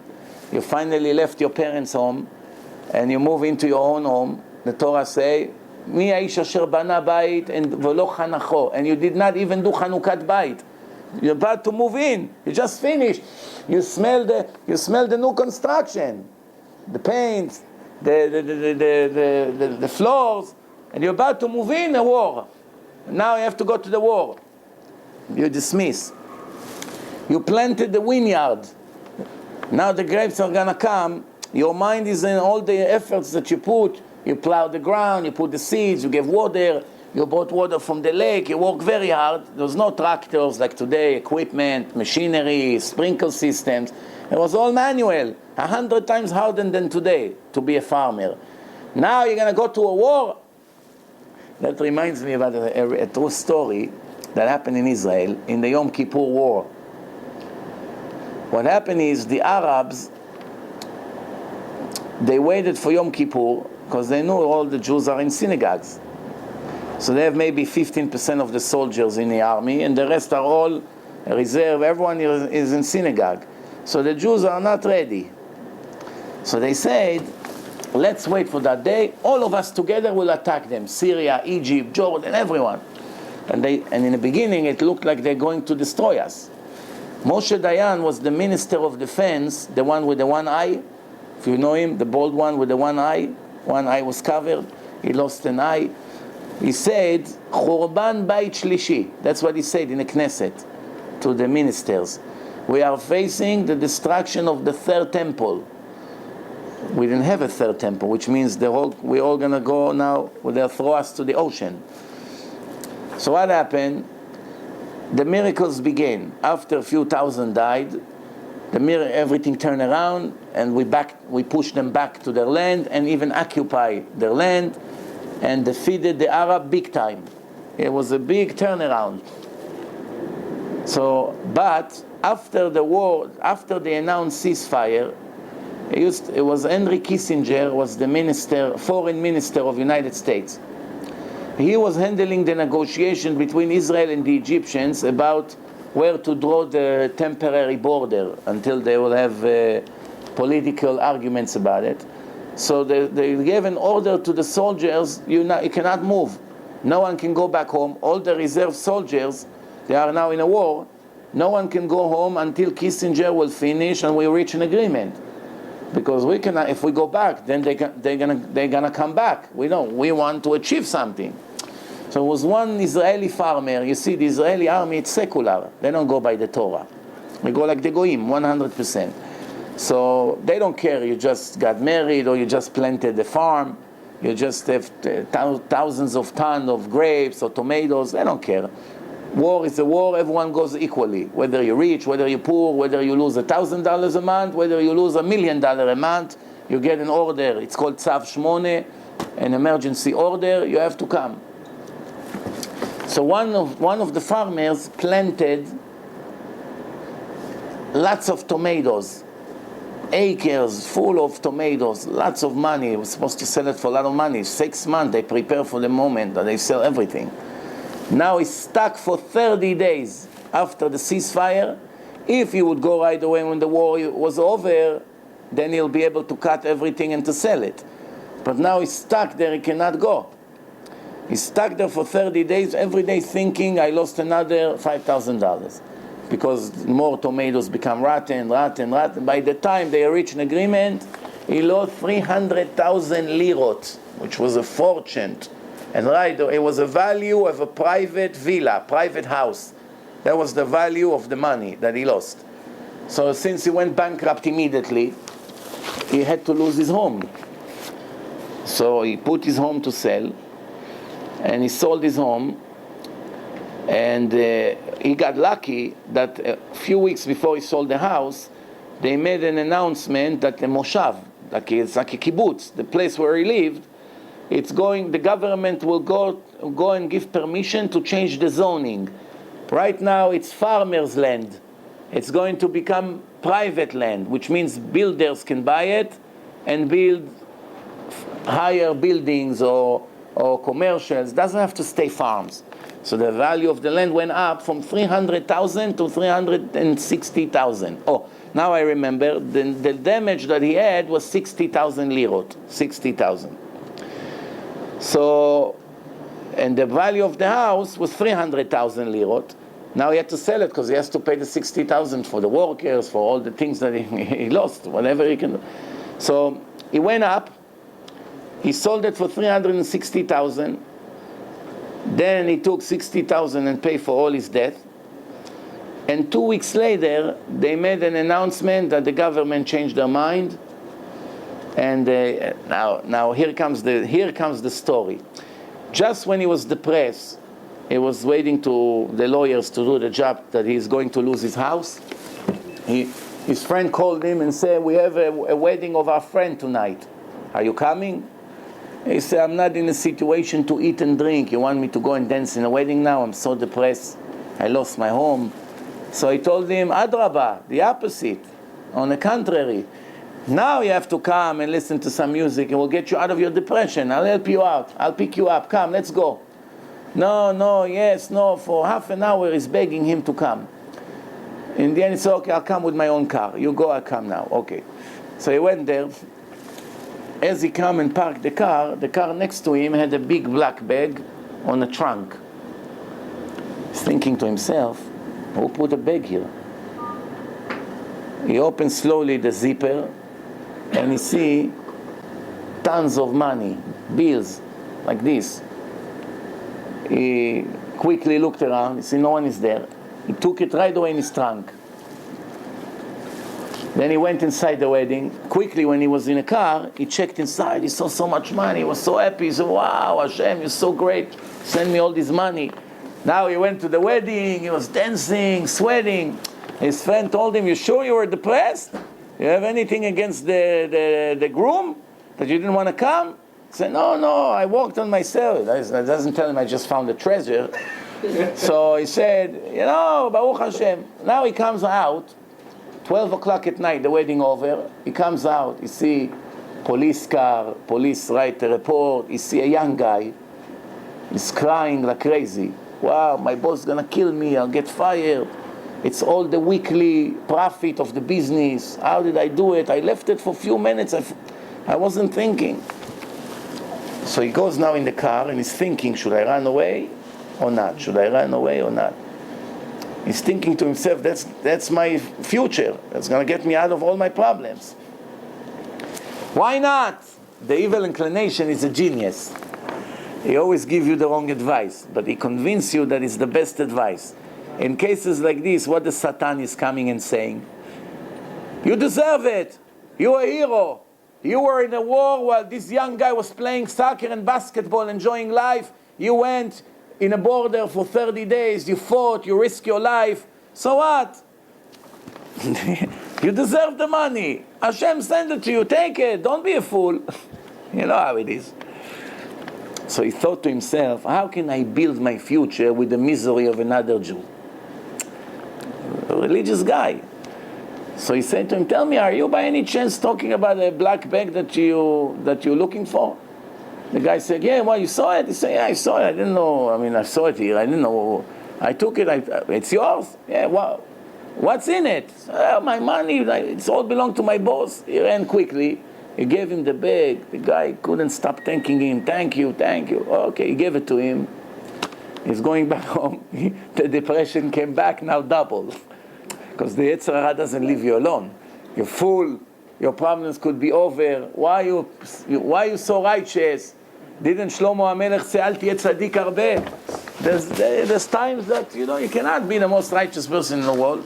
You finally left your parents' home and you move into your own home. The Torah say, Mi haish asher bana bayit v'lo chanacho, and you did not even do Chanukat bayit. You're about to move in. You just finished. You smell the new construction, the paint, the floors, and you're about to move in a war. Now you have to go to the war. You dismiss. You planted the vineyard. Now the grapes are gonna come. Your mind is in all the efforts that you put. You plow the ground, you put the seeds, you give water, you brought water from the lake, you work very hard. There was no tractors like today, equipment, machinery, sprinkle systems. It was all manual, 100 times harder than today to be a farmer. Now you're going to go to a war. That reminds me about a true story that happened in Israel in the Yom Kippur War. What happened is the Arabs, they waited for Yom Kippur because they knew all the Jews are in synagogues. So they have maybe 15% of the soldiers in the army, and the rest are all reserve. Everyone is in synagogue. So the Jews are not ready. So they said, let's wait for that day. All of us together will attack them. Syria, Egypt, Jordan, everyone. And in the beginning, it looked like they're going to destroy us. Moshe Dayan was the minister of defense, the one with the one eye. If you know him, the bald one with the one eye was covered. He lost an eye. He said, Churban Bayit Shlishi. That's what he said in the Knesset to the ministers. We are facing the destruction of the third temple. We didn't have a third temple, which means we're all going to go now, they'll throw us to the ocean. So what happened? The miracles began. After a few thousand died, everything turned around, and we pushed them back to their land and even occupy their land. and defeated the Arab big time. It was a big turnaround. So, but after the war, after they announced ceasefire, it was Henry Kissinger was the foreign minister of the United States. He was handling the negotiation between Israel and the Egyptians about where to draw the temporary border until they will have political arguments about it. So they gave an order to the soldiers, you cannot move. No one can go back home. All the reserve soldiers, they are now in a war. No one can go home until Kissinger will finish and we reach an agreement. Because we cannot, if we go back, then they're gonna come back. We want to achieve something. So it was one Israeli farmer. You see, the Israeli army, it's secular. They don't go by the Torah. They go like the Goyim, 100%. So they don't care. You just got married or you just planted the farm. You just have thousands of tons of grapes or tomatoes. They don't care. War is a war. Everyone goes equally. Whether you're rich, whether you're poor, whether you lose $1,000 a month, whether you lose $1 million a month, you get an order. It's called Tzav Shmone, an emergency order. You have to come. So one of the farmers planted lots of tomatoes, acres full of tomatoes, lots of money. He was supposed to sell it for a lot of money. 6 months they prepare for the moment that they sell everything. Now he's stuck for 30 days after the ceasefire. If he would go right away when the war was over, then he'll be able to cut everything and to sell it. But now he's stuck there, he cannot go. He's stuck there for 30 days, every day thinking, I lost another $5,000. Because more tomatoes become rotten. By the time they reach an agreement, he lost 300,000 lirot, which was a fortune. And it was a value of a private villa, private house. That was the value of the money that he lost. So since he went bankrupt immediately, he had to lose his home. So he put his home to sell, and he sold his home, and he got lucky that a few weeks before he sold the house, they made an announcement that the moshav, it's like a kibbutz, the place where he lived, the government will go and give permission to change the zoning. Right now it's farmers' land. It's going to become private land, which means builders can buy it and build higher buildings or commercials. It doesn't have to stay farms. So the value of the land went up from 300,000 to 360,000. Oh, now I remember, the damage that he had was 60,000 lirot, 60,000. So, and the value of the house was 300,000 lirot. Now he had to sell it because he has to pay the 60,000 for the workers, for all the things that he lost, whatever he can. So he went up, he sold it for 360,000. Then he took 60,000 and paid for all his debt. And 2 weeks later, they made an announcement that the government changed their mind. And now here comes the story. Just when he was depressed, he was waiting to the lawyers to do the job that he's going to lose his house. His friend called him and said, "We have a wedding of our friend tonight. Are you coming?" He said, "I'm not in a situation to eat and drink. You want me to go and dance in a wedding now? I'm so depressed. I lost my home." So he told him, "Adrabah, the opposite. On the contrary. Now you have to come and listen to some music. It will get you out of your depression. I'll help you out. I'll pick you up. Come, let's go." No, yes, no. For half an hour he's begging him to come. In the end he said, "Okay, I'll come with my own car. You go, I'll come now." Okay. So he went there. As he come and parked the car next to him had a big black bag on a trunk. He's thinking to himself, who put a bag here? He opened slowly the zipper and he see tons of money, bills, like this. He quickly looked around, he see no one is there. He took it right away in his trunk. Then he went inside the wedding. Quickly, when he was in a car, he checked inside. He saw so much money. He was so happy. He said, "Wow, Hashem, you're so great. Send me all this money." Now he went to the wedding. He was dancing, sweating. His friend told him, "You sure you were depressed? You have anything against the groom? That you didn't want to come?" He Say, no, I worked on myself. That doesn't tell him I just found a treasure. So he said, Baruch Hashem. Now he comes out, 12 o'clock at night, the wedding over. He comes out, he see police car, police write a report. He see a young guy. He's crying like crazy. Wow, my boss is going to kill me. I'll get fired. It's all the weekly profit of the business. How did I do it? I left it for a few minutes. I wasn't thinking. So he goes now in the car and he's thinking, should I run away or not? Should I run away or not? He's thinking to himself, that's my future. That's going to get me out of all my problems. Why not? The evil inclination is a genius. He always gives you the wrong advice, but he convinces you that it's the best advice. In cases like this, what the Satan is coming and saying? You deserve it. You're a hero. You were in a war while this young guy was playing soccer and basketball, enjoying life. You went in a border for 30 days. You fought. You risked your life. So what? You deserve the money. Hashem sent it to you. Take it. Don't be a fool. You know how it is. So he thought to himself, how can I build my future with the misery of another Jew? A religious guy. So he said to him, tell me, are you by any chance talking about a black bag that you're looking for? The guy said, yeah, well, you saw it? He said, yeah, I saw it. I didn't know. I mean, I saw it here. I didn't know. I took it. It's yours? Yeah, well, what's in it? My money. It's all belonged to my boss. He ran quickly. He gave him the bag. The guy couldn't stop thanking him. Thank you. Okay, he gave it to him. He's going back home. The depression came back, now double. Because the Yetzer Hara doesn't leave you alone. You're full. Your problems could be over. Why are you so righteous? Didn't Shlomo HaMelech say, Al tiyeh tzadik harbe? There's times that, you cannot be the most righteous person in the world.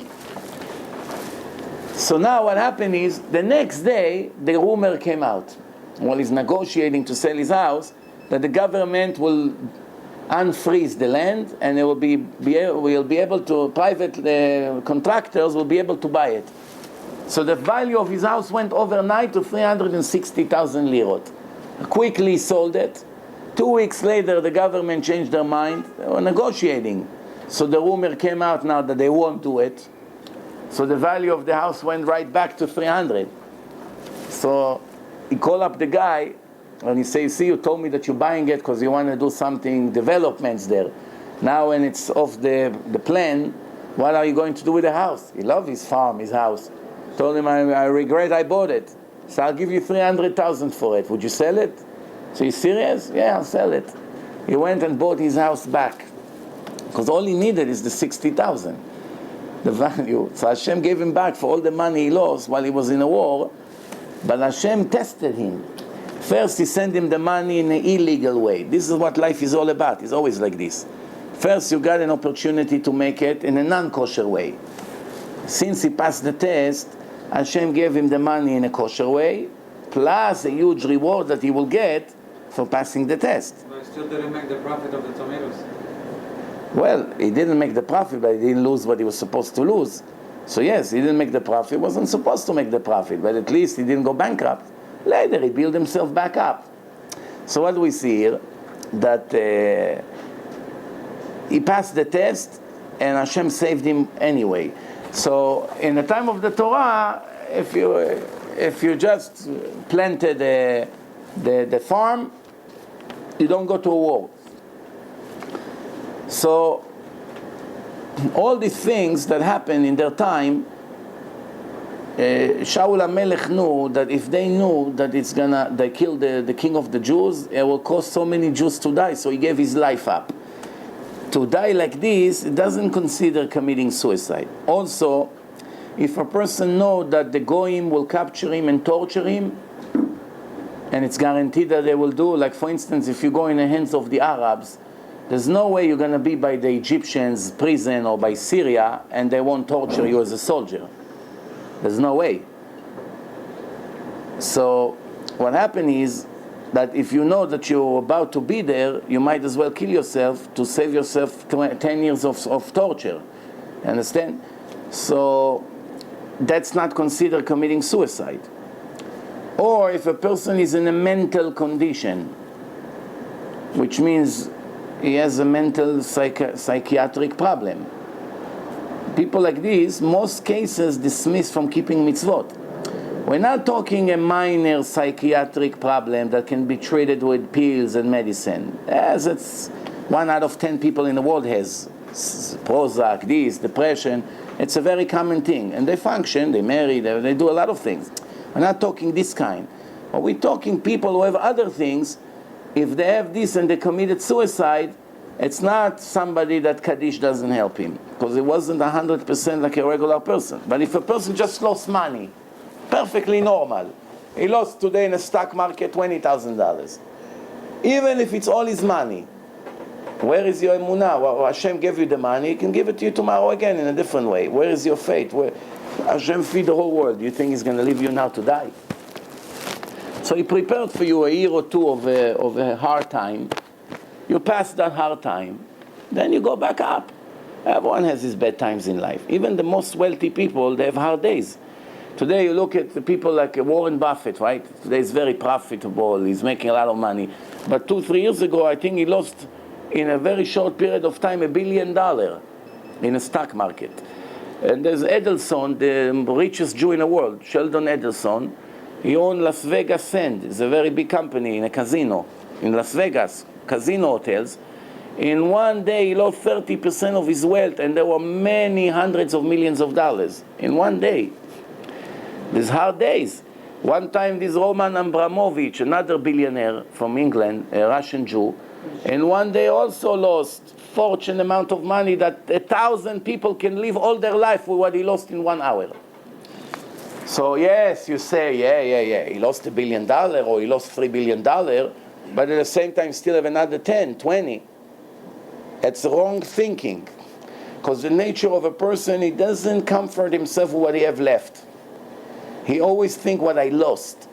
So now what happened is, the next day, the rumor came out, while he's negotiating to sell his house, that the government will unfreeze the land, and it will be able to, private contractors will be able to buy it. So the value of his house went overnight to 360,000 lirot. Quickly sold it. 2 weeks later, the government changed their mind. They were negotiating. So the rumor came out now that they won't do it. So the value of the house went right back to 300. So he called up the guy and he says, see, you told me that you're buying it because you want to do something, developments there. Now when it's off the plan, what are you going to do with the house? He loved his farm, his house. Told him, I regret I bought it. So I'll give you 300,000 for it. Would you sell it? So he's serious? Yeah, I'll sell it. He went and bought his house back. Because all he needed is the 60,000. The value. So Hashem gave him back for all the money he lost while he was in a war. But Hashem tested him. First, he sent him the money in an illegal way. This is what life is all about. It's always like this. First, you got an opportunity to make it in a non-kosher way. Since he passed the test, Hashem gave him the money in a kosher way, plus a huge reward that he will get for passing the test. But he still didn't make the profit of the tomatoes. Well, he didn't make the profit, but he didn't lose what he was supposed to lose. So yes, he didn't make the profit. He wasn't supposed to make the profit, but at least he didn't go bankrupt. Later, he built himself back up. So what do we see here? That he passed the test, and Hashem saved him anyway. So in the time of the Torah, if you just planted the farm, you don't go to a war. So all these things that happened in their time, Shaul HaMelech knew that if they knew that they killed the king of the Jews, it will cause so many Jews to die, so he gave his life up. To die like this, it doesn't consider committing suicide. Also, if a person knows that the Goyim will capture him and torture him, and it's guaranteed that they will do, like for instance, if you go in the hands of the Arabs, there's no way you're going to be by the Egyptians' prison or by Syria, and they won't torture you as a soldier. There's no way. So what happened is that if you know that you're about to be there, you might as well kill yourself to save yourself 10 years of torture. Understand? So that's not considered committing suicide. Or if a person is in a mental condition, which means he has a mental psychiatric problem. People like this, most cases dismissed from keeping mitzvot. We're not talking a minor psychiatric problem that can be treated with pills and medicine. As it's 1 out of 10 people in the world has Prozac, this, depression. It's a very common thing. And they function, they marry, they do a lot of things. We're not talking this kind. But we're talking people who have other things. If they have this and they committed suicide, it's not somebody that Kaddish doesn't help him, because it wasn't 100% like a regular person. But if a person just lost money, perfectly normal, he lost today in the stock market $20,000. Even if it's all his money, where is your emunah? Well, Hashem gave you the money, he can give it to you tomorrow again in a different way. Where is your faith? Where Hashem feed the whole world. Do you think he's going to leave you now to die? So he prepared for you a year or two of a hard time. You pass that hard time, then you go back up. Everyone has his bad times in life. Even the most wealthy people, they have hard days. Today you look at the people like Warren Buffett, right? Today he's very profitable, he's making a lot of money. But 2-3 years ago, I think he lost, in a very short period of time, $1 billion in the stock market. And there's Edelson, the richest Jew in the world, Sheldon Edelson. He owns Las Vegas Sand. It's a very big company in a casino in Las Vegas. Casino hotels. In one day he lost 30% of his wealth, and there were many hundreds of millions of dollars in one day. These hard days. One time this Roman Abramovich, another billionaire from England, a Russian Jew, in one day also lost fortune amount of money that 1,000 people can live all their life with what he lost in 1 hour. So yes, you say, yeah, he lost $1 billion or he lost $3 billion, but at the same time still have another 10, 20. That's wrong thinking. Because the nature of a person, he doesn't comfort himself with what he have left. He always think what I lost.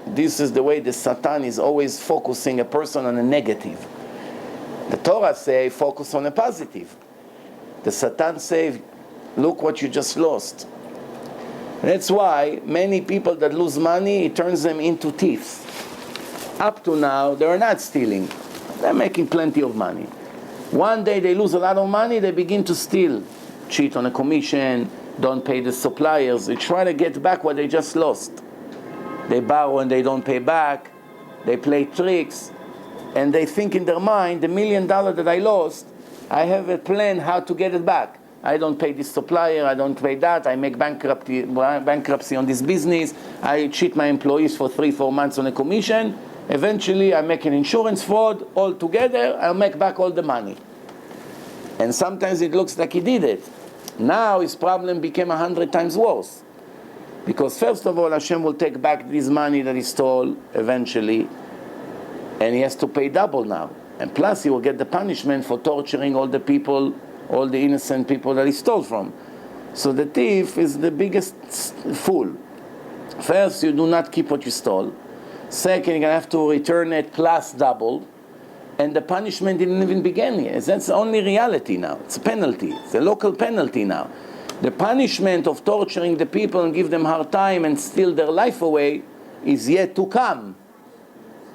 This is the way the Satan is always focusing a person on a negative. The Torah say, focus on a positive. The Satan say, look what you just lost. That's why many people that lose money, it turns them into thieves. Up to now, they're not stealing. They're making plenty of money. One day they lose a lot of money, they begin to steal. Cheat on a commission, don't pay the suppliers. They try to get back what they just lost. They borrow and they don't pay back. They play tricks. And they think in their mind, the $1 million that I lost, I have a plan how to get it back. I don't pay this supplier, I don't pay that, I make bankruptcy on this business, I cheat my employees for 3-4 months on a commission, eventually I make an insurance fraud, all together, I'll make back all the money. And sometimes it looks like he did it. Now his problem became 100 times worse. Because first of all, Hashem will take back this money that he stole eventually, and he has to pay double now. And plus he will get the punishment for torturing all the people, all the innocent people that he stole from. So the thief is the biggest fool. First, you do not keep what you stole. Second, you're going to have to return it plus double. And the punishment didn't even begin yet. That's the only reality now. It's a penalty. It's a local penalty now. The punishment of torturing the people and give them hard time and steal their life away is yet to come.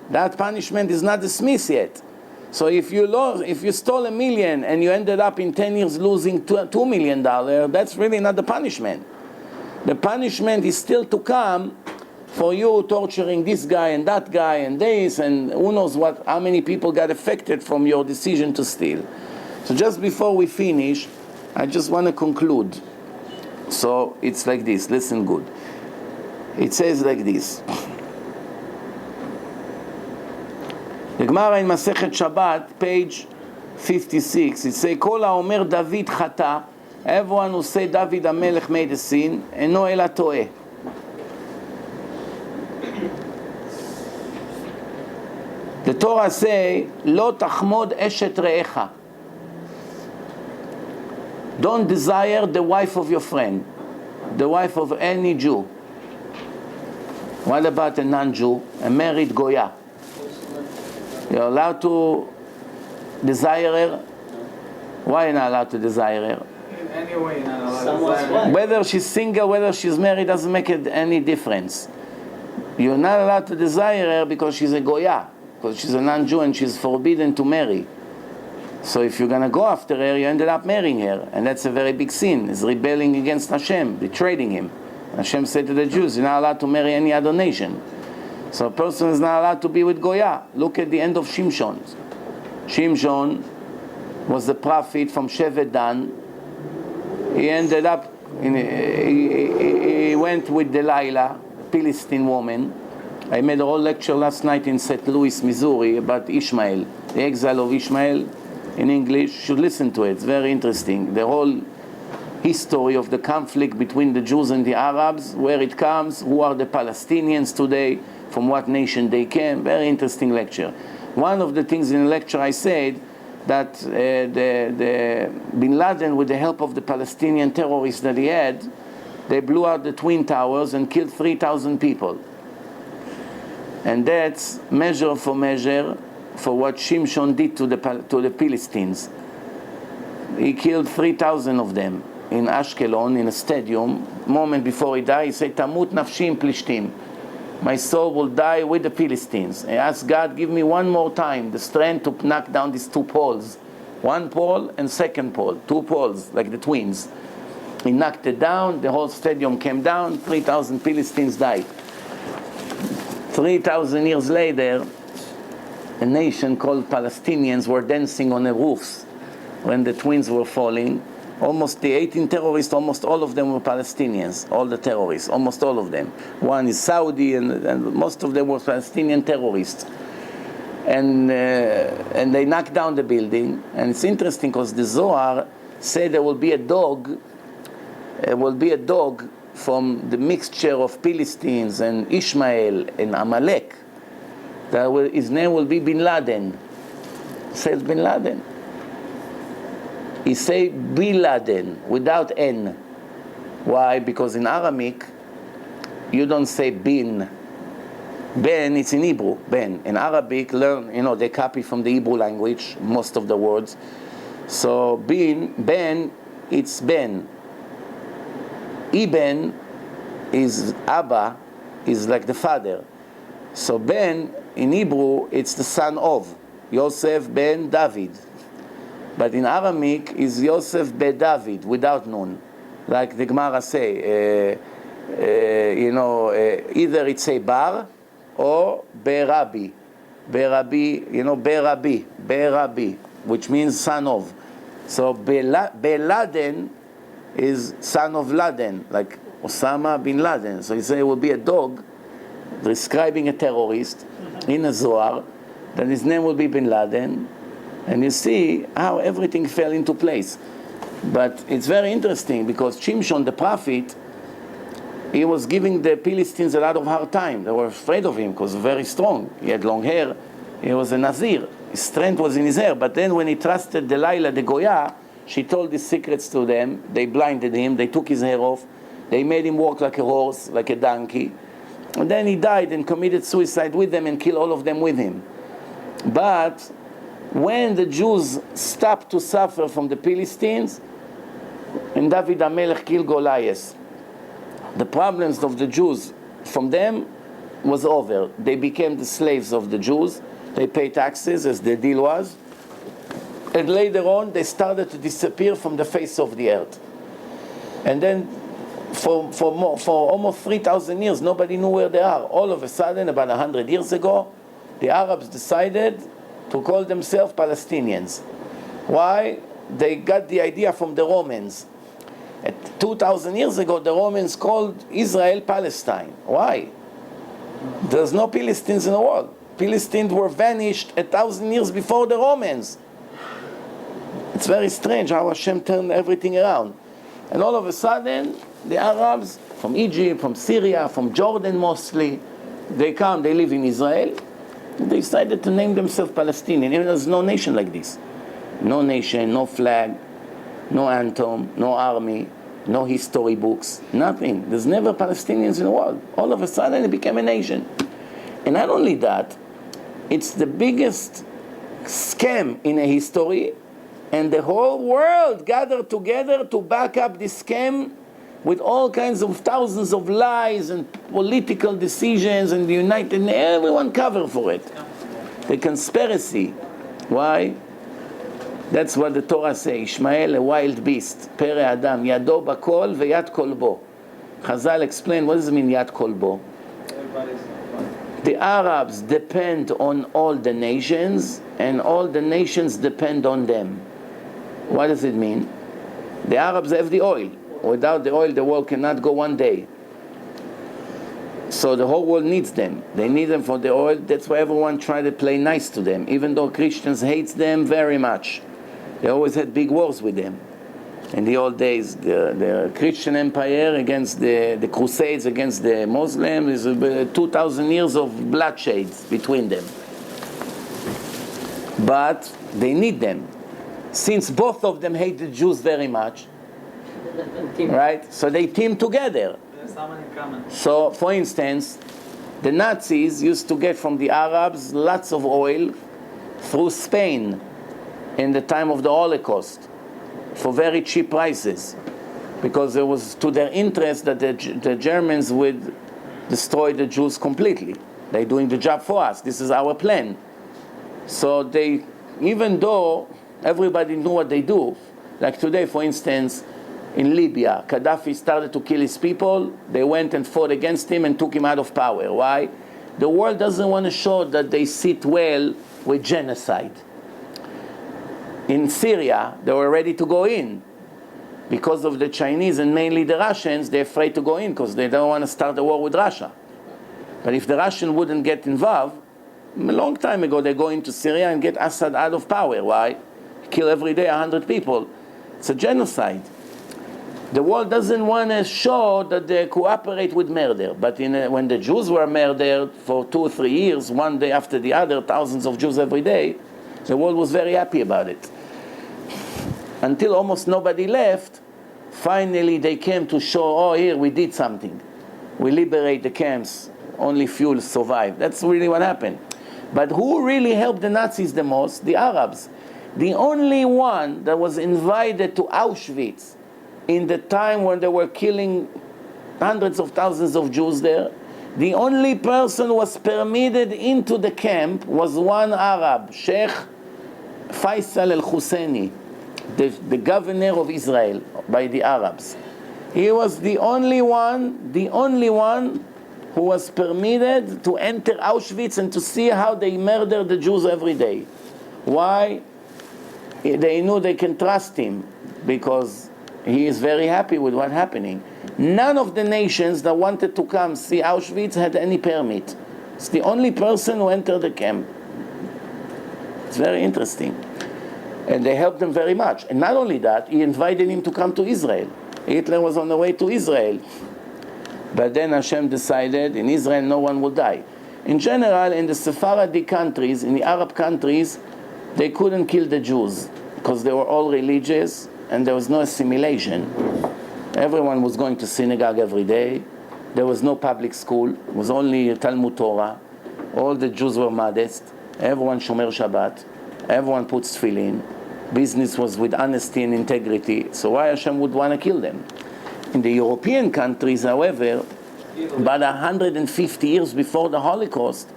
That punishment is not dismissed yet. So if you stole $1 million and you ended up in 10 years losing $2 million, that's really not the punishment. The punishment is still to come for you torturing this guy and that guy and this, and who knows how many people got affected from your decision to steal. So just before we finish, I just want to conclude. So it's like this, listen good. It says like this. The Gemara in Masechet Shabbat, page 56, it says, Kol haomer David chata, everyone who say David HaMelech made a sin, eno ela toeh. The Torah say, Lo tachmod eshet re'echa. Don't desire the wife of your friend, the wife of any Jew. What about a non-Jew, a married Goya? You're allowed to desire her? Why are you not allowed to desire her? In any way, you're not allowed to desire her. Whether she's single, whether she's married, doesn't make any difference. You're not allowed to desire her because she's a Goya. because she's a non-Jew and she's forbidden to marry. So if you're going to go after her, you ended up marrying her. And that's a very big sin. It's rebelling against Hashem, betraying him. Hashem said to the Jews, you're not allowed to marry any other nation. So a person is not allowed to be with Goya. Look at the end of Shimshon. Shimshon was the prophet from Shevet Dan. He ended up, he went with Delilah, Philistine woman. I made a whole lecture last night in St. Louis, Missouri, about Ishmael, the exile of Ishmael in English. You should listen to it. It's very interesting. The whole history of the conflict between the Jews and the Arabs, where it comes, who are the Palestinians today, from what nation they came. Very interesting lecture. One of the things in the lecture I said that the Bin Laden, with the help of the Palestinian terrorists that he had, they blew out the Twin Towers and killed 3,000 people. And that's measure for what Shimshon did to the Philistines. He killed 3,000 of them in Ashkelon, in a stadium. Moment before he died, he said, Tamut nafshi im plishtim. My soul will die with the Philistines. I asked God, give me one more time the strength to knock down these two poles. One pole and second pole. Two poles, like the twins. He knocked it down, the whole stadium came down, 3,000 Philistines died. 3,000 years later, a nation called Palestinians were dancing on the roofs when the twins were falling. Almost the 18 terrorists, almost all of them were Palestinians, all the terrorists, almost all of them. One is Saudi, and most of them were Palestinian terrorists. And they knocked down the building. And it's interesting because the Zohar said there will be a dog, from the mixture of Philistines and Ishmael and Amalek. His name will be Bin Laden. It says Bin Laden. He say Bin Laden without N. Why? Because in Aramaic, you don't say bin. Ben, it's in Hebrew, ben. In Arabic, they copy from the Hebrew language, most of the words. So ben, it's Ben. Ibn is Abba, is like the father. So Ben, in Hebrew, it's the son of. Yosef ben David. But in Aramaic, is Yosef ben David, without nun. Like the Gemara say, either it's a bar or Berabi. Berabi, which means son of. So Beladen is son of Laden, like Osama bin Laden. So he said it will be a dog describing a terrorist in a Zohar, then his name will be Bin Laden, and you see how everything fell into place. But it's very interesting because Shimshon, the prophet, he was giving the Philistines a lot of hard time. They were afraid of him because he was very strong. He had long hair. He was a Nazir. His strength was in his hair. But then when he trusted Delilah, the Goya, she told his secrets to them. They blinded him. They took his hair off. They made him walk like a horse, like a donkey. And then he died and committed suicide with them and killed all of them with him. But when the Jews stopped to suffer from the Philistines, and David HaMelech killed Goliath, the problems of the Jews from them was over. They became the slaves of the Jews. They paid taxes, as the deal was. And later on, they started to disappear from the face of the earth. And then, for almost 3,000 years, nobody knew where they are. All of a sudden, about 100 years ago, the Arabs decided to call themselves Palestinians. Why? They got the idea from the Romans. 2,000 years ago, the Romans called Israel Palestine. Why? There's no Philistines in the world. Philistines were vanished 1,000 years before the Romans. It's very strange how Hashem turned everything around. And all of a sudden, the Arabs from Egypt, from Syria, from Jordan mostly, they come, they live in Israel. They decided to name themselves Palestinian. Even there's no nation like this. No nation, no flag, no anthem, no army, no history books, nothing. There's never Palestinians in the world. All of a sudden it became a nation. And not only that, it's the biggest scam in a history, and the whole world gathered together to back up this scam with all kinds of thousands of lies and political decisions, and the United, everyone covered for it. The conspiracy. Why? That's what the Torah says. Ishmael, a wild beast. Pere Adam. Yado bakol veyad kolbo. Chazal explain, what does it mean, yad kolbo? The Arabs depend on all the nations, and all the nations depend on them. What does it mean? The Arabs have the oil. Without the oil, the world cannot go one day. So the whole world needs them. They need them for the oil. That's why everyone tries to play nice to them, even though Christians hate them very much. They always had big wars with them. In the old days, the Christian empire against the Crusades against the Muslims, is 2,000 years of bloodshed between them. But they need them. Since both of them hate the Jews very much, right? So they team together. So, for instance, the Nazis used to get from the Arabs lots of oil through Spain in the time of the Holocaust for very cheap prices, because it was to their interest that the Germans would destroy the Jews completely. They're doing the job for us. This is our plan. So they, even though everybody knew what they do, like today, for instance, in Libya, Gaddafi started to kill his people. They went and fought against him and took him out of power. Why? The world doesn't want to show that they sit well with genocide. In Syria, they were ready to go in. Because of the Chinese and mainly the Russians, they're afraid to go in because they don't want to start a war with Russia. But if the Russians wouldn't get involved, a long time ago they go into Syria and get Assad out of power. Why? Kill every day 100 people. It's a genocide. The world doesn't want to show that they cooperate with murder. But when the Jews were murdered for 2 or 3 years, one day after the other, thousands of Jews every day, the world was very happy about it. Until almost nobody left, finally they came to show, oh, here we did something. We liberate the camps, only few survived. That's really what happened. But who really helped the Nazis the most? The Arabs. The only one that was invited to Auschwitz in the time when they were killing hundreds of thousands of Jews there, the only person who was permitted into the camp was one Arab, Sheikh Faisal al-Husseini, the governor of Israel by the Arabs. He was the only one who was permitted to enter Auschwitz and to see how they murder the Jews every day. Why? They knew they can trust him because he is very happy with what's happening. None of the nations that wanted to come see Auschwitz had any permit. It's the only person who entered the camp. It's very interesting. And they helped them very much. And not only that, he invited him to come to Israel. Hitler was on the way to Israel. But then Hashem decided in Israel no one will die. In general, in the Sephardic countries, in the Arab countries, they couldn't kill the Jews because they were all religious and there was no assimilation. Everyone was going to synagogue every day. There was no public school. It was only Talmud Torah. All the Jews were modest. Everyone shomer Shabbat. Everyone puts tefillin. Business was with honesty and integrity. So why Hashem would want to kill them? In the European countries, however, about 150 years before the Holocaust,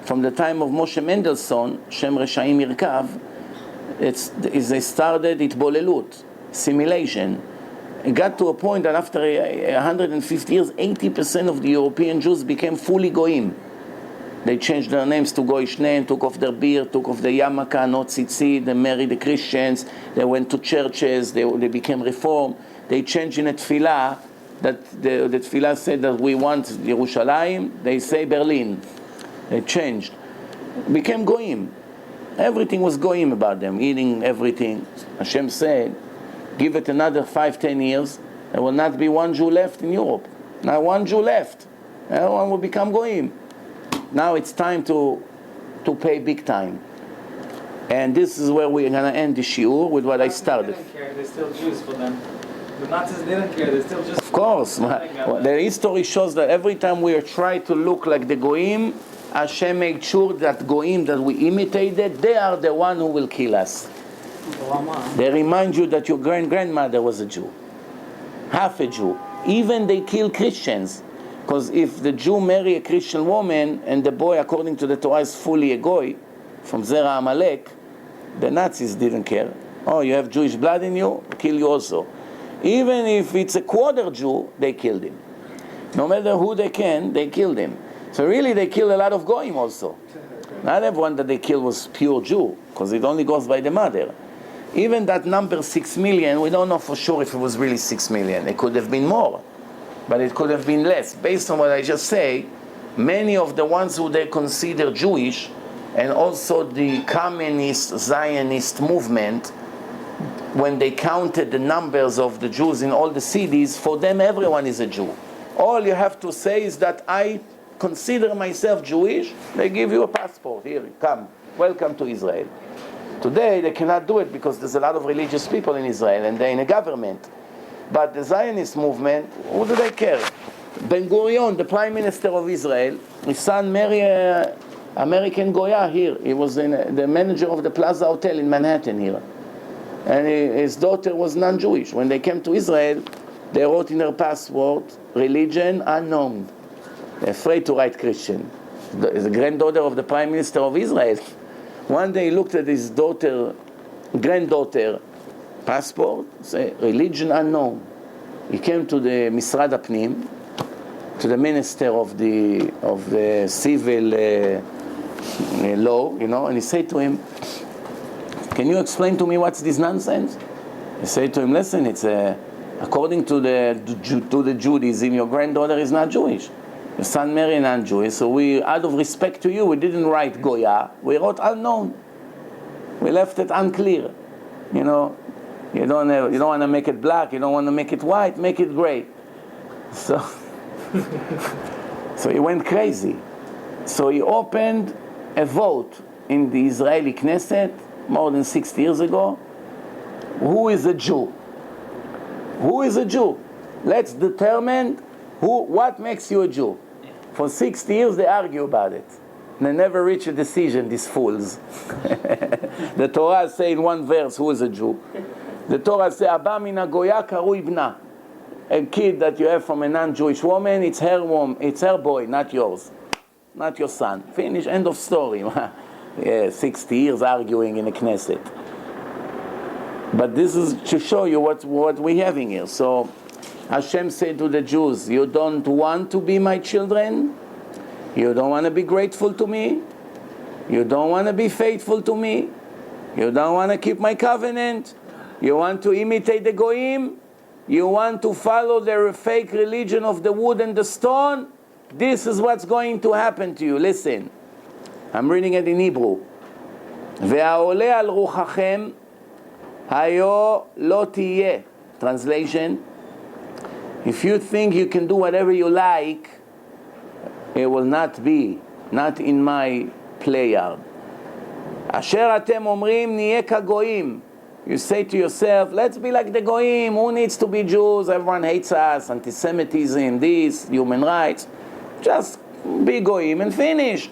from the time of Moshe Mendelssohn, Shem Reshaim Yirkav, they started itbolelut, assimilation. It got to a point that after 150 years, 80% of the European Jews became fully goyim. They changed their names to goyish name, took off their beard, took off the yarmulke, no tzitzit, they married the Christians, they went to churches, they became reformed. They changed in a tefillah, that the tefillah said that we want Yerushalayim, they say Berlin. They changed. Became goyim. Everything was goyim about them, eating everything. Hashem said, give it another 5-10 years, there will not be one Jew left in Europe. Not one Jew left. Everyone will become goyim. Now it's time to pay big time. And this is where we're going to end the shiur with what I started. They didn't care. They're still Jews for them. The Nazis didn't care. They're still just... Of course. The history shows that every time we try to look like the goyim, Hashem made sure that goyim that we imitated, they are the one who will kill us. They remind you that your grandmother was a Jew. Half a Jew. Even they kill Christians. Because if the Jew marry a Christian woman and the boy, according to the Torah, is fully a goy, from Zera Amalek, the Nazis didn't care. Oh, you have Jewish blood in you? Kill you also. Even if it's a quarter Jew, they killed him. No matter who they can, they killed him. So really they killed a lot of Goyim also. Not everyone that they killed was pure Jew, because it only goes by the mother. Even that number 6 million, we don't know for sure if it was really 6 million. It could have been more, but it could have been less. Based on what I just say, many of the ones who they consider Jewish, and also the communist Zionist movement, when they counted the numbers of the Jews in all the cities, for them everyone is a Jew. All you have to say is that I consider myself Jewish. They give you a passport. Here, come, welcome to Israel. Today they cannot do it because there's a lot of religious people in Israel and they're in a government. But the Zionist movement, who do they care? Ben Gurion, the Prime Minister of Israel, his son married an American Goya here. He was the manager of the Plaza Hotel in Manhattan here. And his daughter was non-Jewish. When they came to Israel, they wrote in her passport, religion unknown. They're afraid to write Christian. The granddaughter of the Prime Minister of Israel. One day he looked at his granddaughter passport, say religion unknown. He came to the Misrad Apnim, to the minister of the civil law, and he said to him, "Can you explain to me what's this nonsense?" He said to him, "Listen, it's according to the Judaism, your granddaughter is not Jewish. Your son married non-Jewish, so we, out of respect to you, we didn't write Goya, we wrote unknown. We left it unclear. You don't want to make it black, you don't want to make it white, make it gray." So he went crazy. So he opened a vote in the Israeli Knesset more than 60 years ago. Who is a Jew? Who is a Jew? Let's determine what makes you a Jew. For 60 years they argue about it. They never reach a decision, these fools. The Torah say in one verse, who is a Jew? The Torah say, Abba mina goya karu ibna. A kid that you have from a non-Jewish woman, it's her boy, not yours. Not your son. Finish, end of story. 60 years arguing in a Knesset. But this is to show you what we're having here. So Hashem said to the Jews, you don't want to be my children? You don't want to be grateful to me? You don't want to be faithful to me? You don't want to keep my covenant? You want to imitate the Goyim? You want to follow their fake religion of the wood and the stone? This is what's going to happen to you. Listen. I'm reading it in Hebrew. והעולה על רוחכם היו לא תהיה. Translation. If you think you can do whatever you like, it will not be. Not in my play yard. אשר אתם אומרים נהיה כגויים. You say to yourself, let's be like the Goyim. Who needs to be Jews? Everyone hates us. Anti-Semitism, this, human rights. Just be Goyim and finished.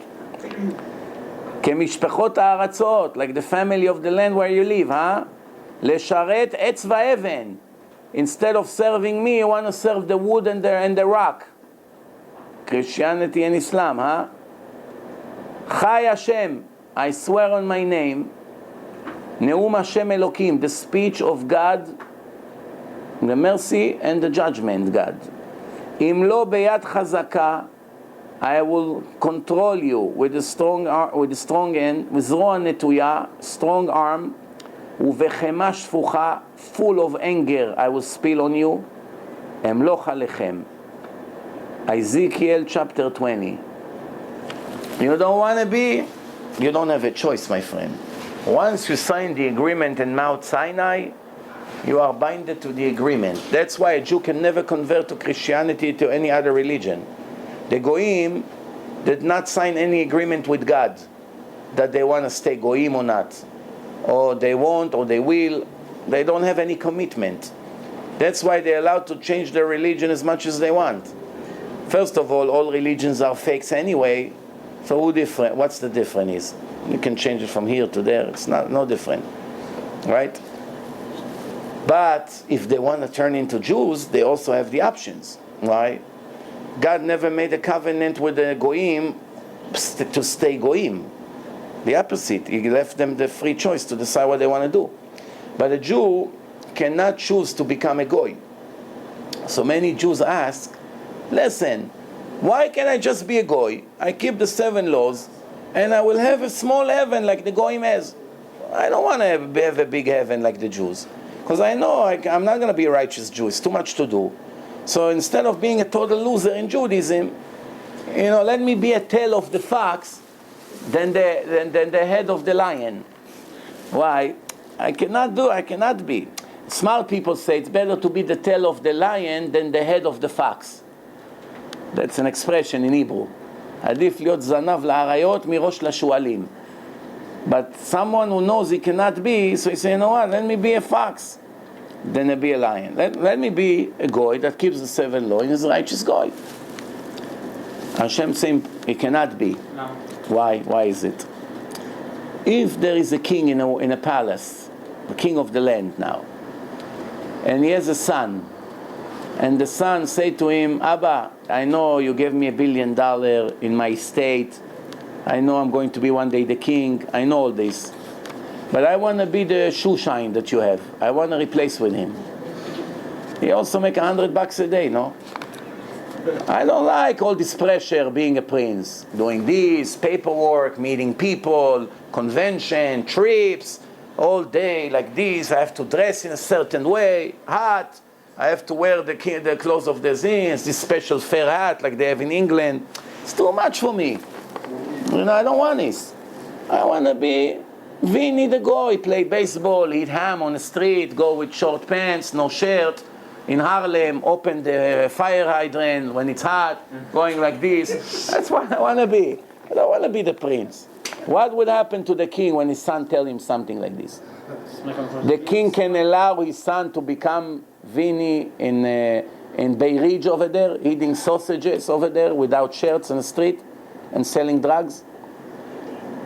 כמשפחות הארצות, like the family of the land where you live, huh? לשרת עץ ואבן. Instead of serving me, you want to serve the wood and the rock. Christianity and Islam, huh? חי Hashem, I swear on my name. נאום השם אלוקים, the speech of God, the mercy and the judgment, God. אם לא ביד חזקה, I will control you with a strong hand, with זרוע נטויה, strong arm, ובחמה שפוכה, full of anger, I will spill on you, אמלוך עליכם. Ezekiel chapter 20. You don't want to be, you don't have a choice, my friend. Once you sign the agreement in Mount Sinai, you are binded to the agreement. That's why a Jew can never convert to Christianity, to any other religion. The Goyim did not sign any agreement with God that they want to stay Goyim or not. Or they won't, or they will. They don't have any commitment. That's why they're allowed to change their religion as much as they want. First of all religions are fakes anyway. So what's the difference? You can change it from here to there. It's no different. Right? But if they want to turn into Jews, they also have the options. Right? God never made a covenant with the Goyim to stay Goyim. The opposite. He left them the free choice to decide what they want to do. But a Jew cannot choose to become a goy. So many Jews ask, listen, why can't I just be a goy? I keep the 7 laws, and I will have a small heaven like the goyim has. I don't want to have a big heaven like the Jews. Because I know I'm not going to be a righteous Jew. It's too much to do. So instead of being a total loser in Judaism, let me be a tail of the fox than the head of the lion. Why? I cannot be. Smart people say it's better to be the tail of the lion than the head of the fox. That's an expression in Hebrew. עדיף להיות זנב לאריות מראש לשועלים. But someone who knows he cannot be, so he say, you know what, let me be a fox, then I be a lion. Let me be a goy that keeps the 7 laws and is a righteous goy. Hashem saying he cannot be. No. Why? Why is it? If there is a king in a palace, the king of the land now, and he has a son, and the son say to him, Abba, I know you gave me $1 billion in my estate. I know I'm going to be one day the king. I know all this. But I want to be the shoe shine that you have. I want to replace with him. He also make $100 a day, no? I don't like all this pressure being a prince. Doing this, paperwork, meeting people, convention, trips, all day like this. I have to dress in a certain way, hot. I have to wear the clothes of the zins, this special fair hat like they have in England. It's too much for me. I don't want this. I want to be Vinny the Goy, play baseball, eat ham on the street, go with short pants, no shirt, in Harlem, open the fire hydrant when it's hot, going like this. That's what I want to be. I don't want to be the prince. What would happen to the king when his son tell him something like this? The king can allow his son to become Vinny in Bay Ridge over there, eating sausages over there without shirts on the street and selling drugs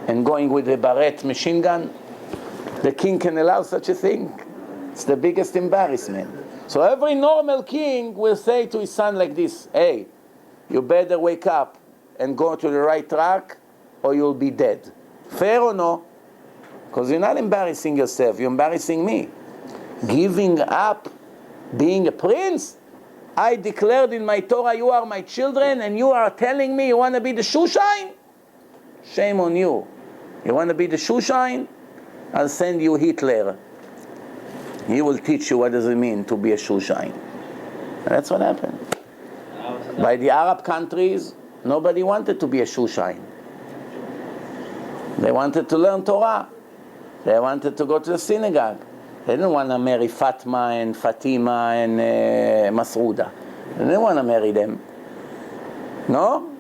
and going with a Barrett machine gun. The king can allow such a thing. It's the biggest embarrassment. So every normal king will say to his son like this, hey, you better wake up and go to the right track or you'll be dead. Fair or no? Because you're not embarrassing yourself, you're embarrassing me. Giving up being a prince? I declared in my Torah, you are my children, and you are telling me you want to be the shoe shine? Shame on you. You want to be the shoe shine? I'll send you Hitler. He will teach you what does it mean to be a shoe shine. And that's what happened. By the Arab countries, nobody wanted to be a shoe shine. They wanted to learn Torah. They wanted to go to the synagogue. They didn't want to marry Fatma and Fatima and Masrouda. They didn't want to marry them. No?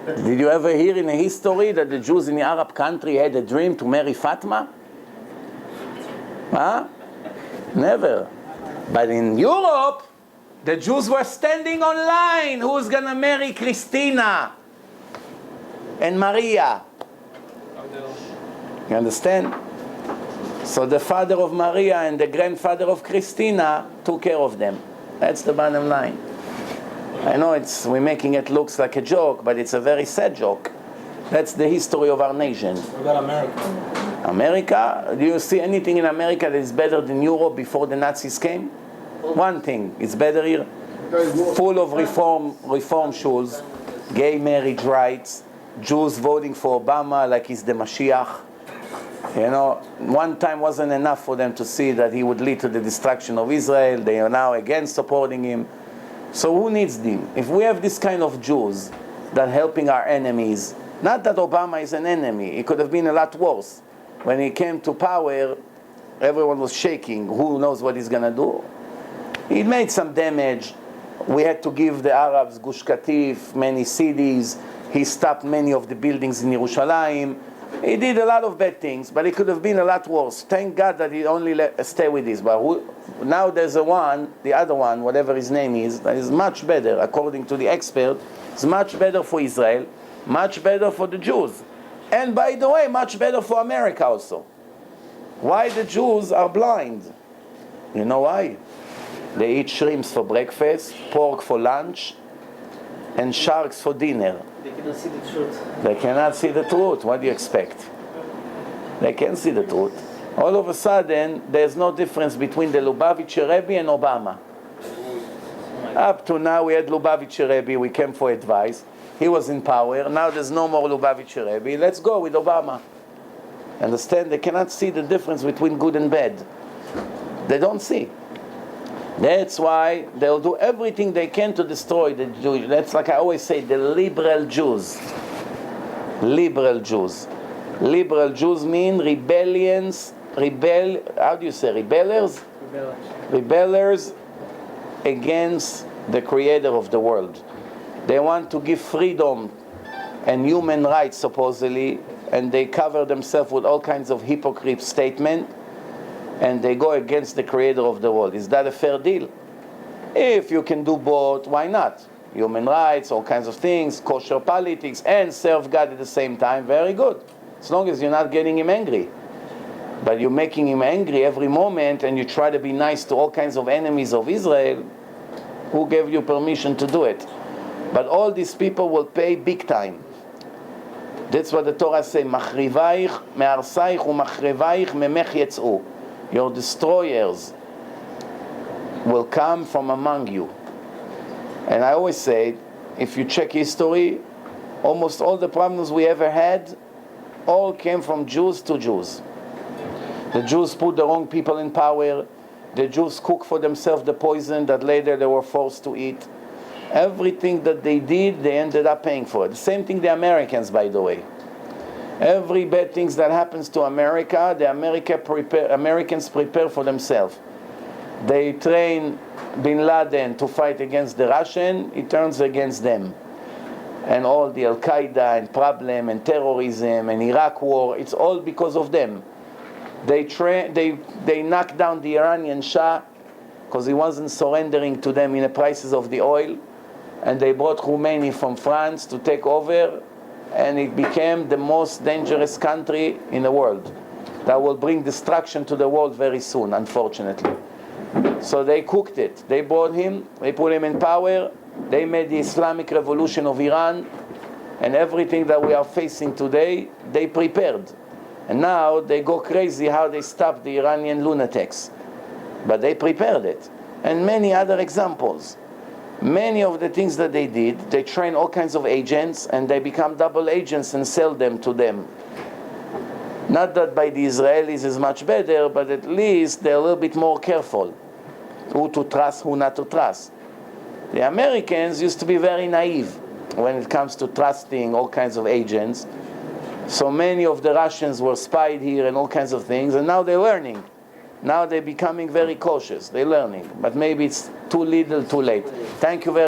Did you ever hear in the history that the Jews in the Arab country had a dream to marry Fatma? Huh? Never. But in Europe, the Jews were standing online. Who's going to marry Christina and Maria? You understand? So the father of Maria and the grandfather of Christina took care of them. That's the bottom line. I know we're making it look like a joke, but it's a very sad joke. That's the history of our nation. What about America? America? Do you see anything in America that is better than Europe before the Nazis came? One thing, it's better here. Full of reform schools, gay marriage rights, Jews voting for Obama like he's the Mashiach. One time wasn't enough for them to see that he would lead to the destruction of Israel. They are now again supporting him. So who needs them? If we have this kind of Jews that are helping our enemies, not that Obama is an enemy, it could have been a lot worse. When he came to power, everyone was shaking. Who knows what he's going to do? He made some damage. We had to give the Arabs Gush Katif, many cities. He stopped many of the buildings in Yerushalayim. He did a lot of bad things, but it could have been a lot worse. Thank God that he only stay with this. But now there's the other one, whatever his name is, that is much better, according to the expert. It's much better for Israel, much better for the Jews. And by the way, much better for America also. Why the Jews are blind? You know why? They eat shrimps for breakfast, pork for lunch, and sharks for dinner. They cannot see the truth. They cannot see the truth. What do you expect? They can't see the truth. All of a sudden, there's no difference between the Lubavitcher Rebbe and Obama. Up to now, we had Lubavitcher Rebbe. We came for advice. He was in power. Now there's no more Lubavitcher Rebbe. Let's go with Obama. Understand? They cannot see the difference between good and bad. They don't see. That's why they'll do everything they can to destroy the Jews. That's like I always say, the liberal Jews. Liberal Jews. Liberal Jews mean how do you say, rebellers? Rebellers against the creator of the world. They want to give freedom and human rights, supposedly, and they cover themselves with all kinds of hypocrite statements, and they go against the creator of the world. Is that a fair deal? If you can do both, why not? Human rights, all kinds of things, kosher politics, and serve God at the same time, very good. As long as you're not getting him angry. But you're making him angry every moment, and you try to be nice to all kinds of enemies of Israel. Who gave you permission to do it? But all these people will pay big time. That's what the Torah says, Machrivaich me'arsaich u'machrivaich memech yetz'u. Your destroyers will come from among you. And I always say, if you check history, almost all the problems we ever had all came from Jews to Jews. The Jews put the wrong people in power. The Jews cooked for themselves the poison that later they were forced to eat. Everything that they did, they ended up paying for it. The same thing the Americans, by the way. Every bad thing that happens to America, the Americans prepare for themselves. They train Bin Laden to fight against the Russian, he turns against them. And all the Al-Qaeda and problem and terrorism and Iraq war, it's all because of them. They knocked down the Iranian Shah because he wasn't surrendering to them in the prices of the oil. And they brought Khomeini from France to take over, and it became the most dangerous country in the world. That will bring destruction to the world very soon, unfortunately. So they cooked it. They brought him, they put him in power, they made the Islamic Revolution of Iran, and everything that we are facing today, they prepared. And now they go crazy how they stopped the Iranian lunatics. But they prepared it. And many other examples. Many of the things that they did, they train all kinds of agents, and they become double agents and sell them to them. Not that by the Israelis is much better, but at least they're a little bit more careful. Who to trust, who not to trust. The Americans used to be very naive when it comes to trusting all kinds of agents. So many of the Russians were spied here and all kinds of things, and now they're learning. Now they're becoming very cautious. They're learning. But maybe it's too little, too late. Thank you very much.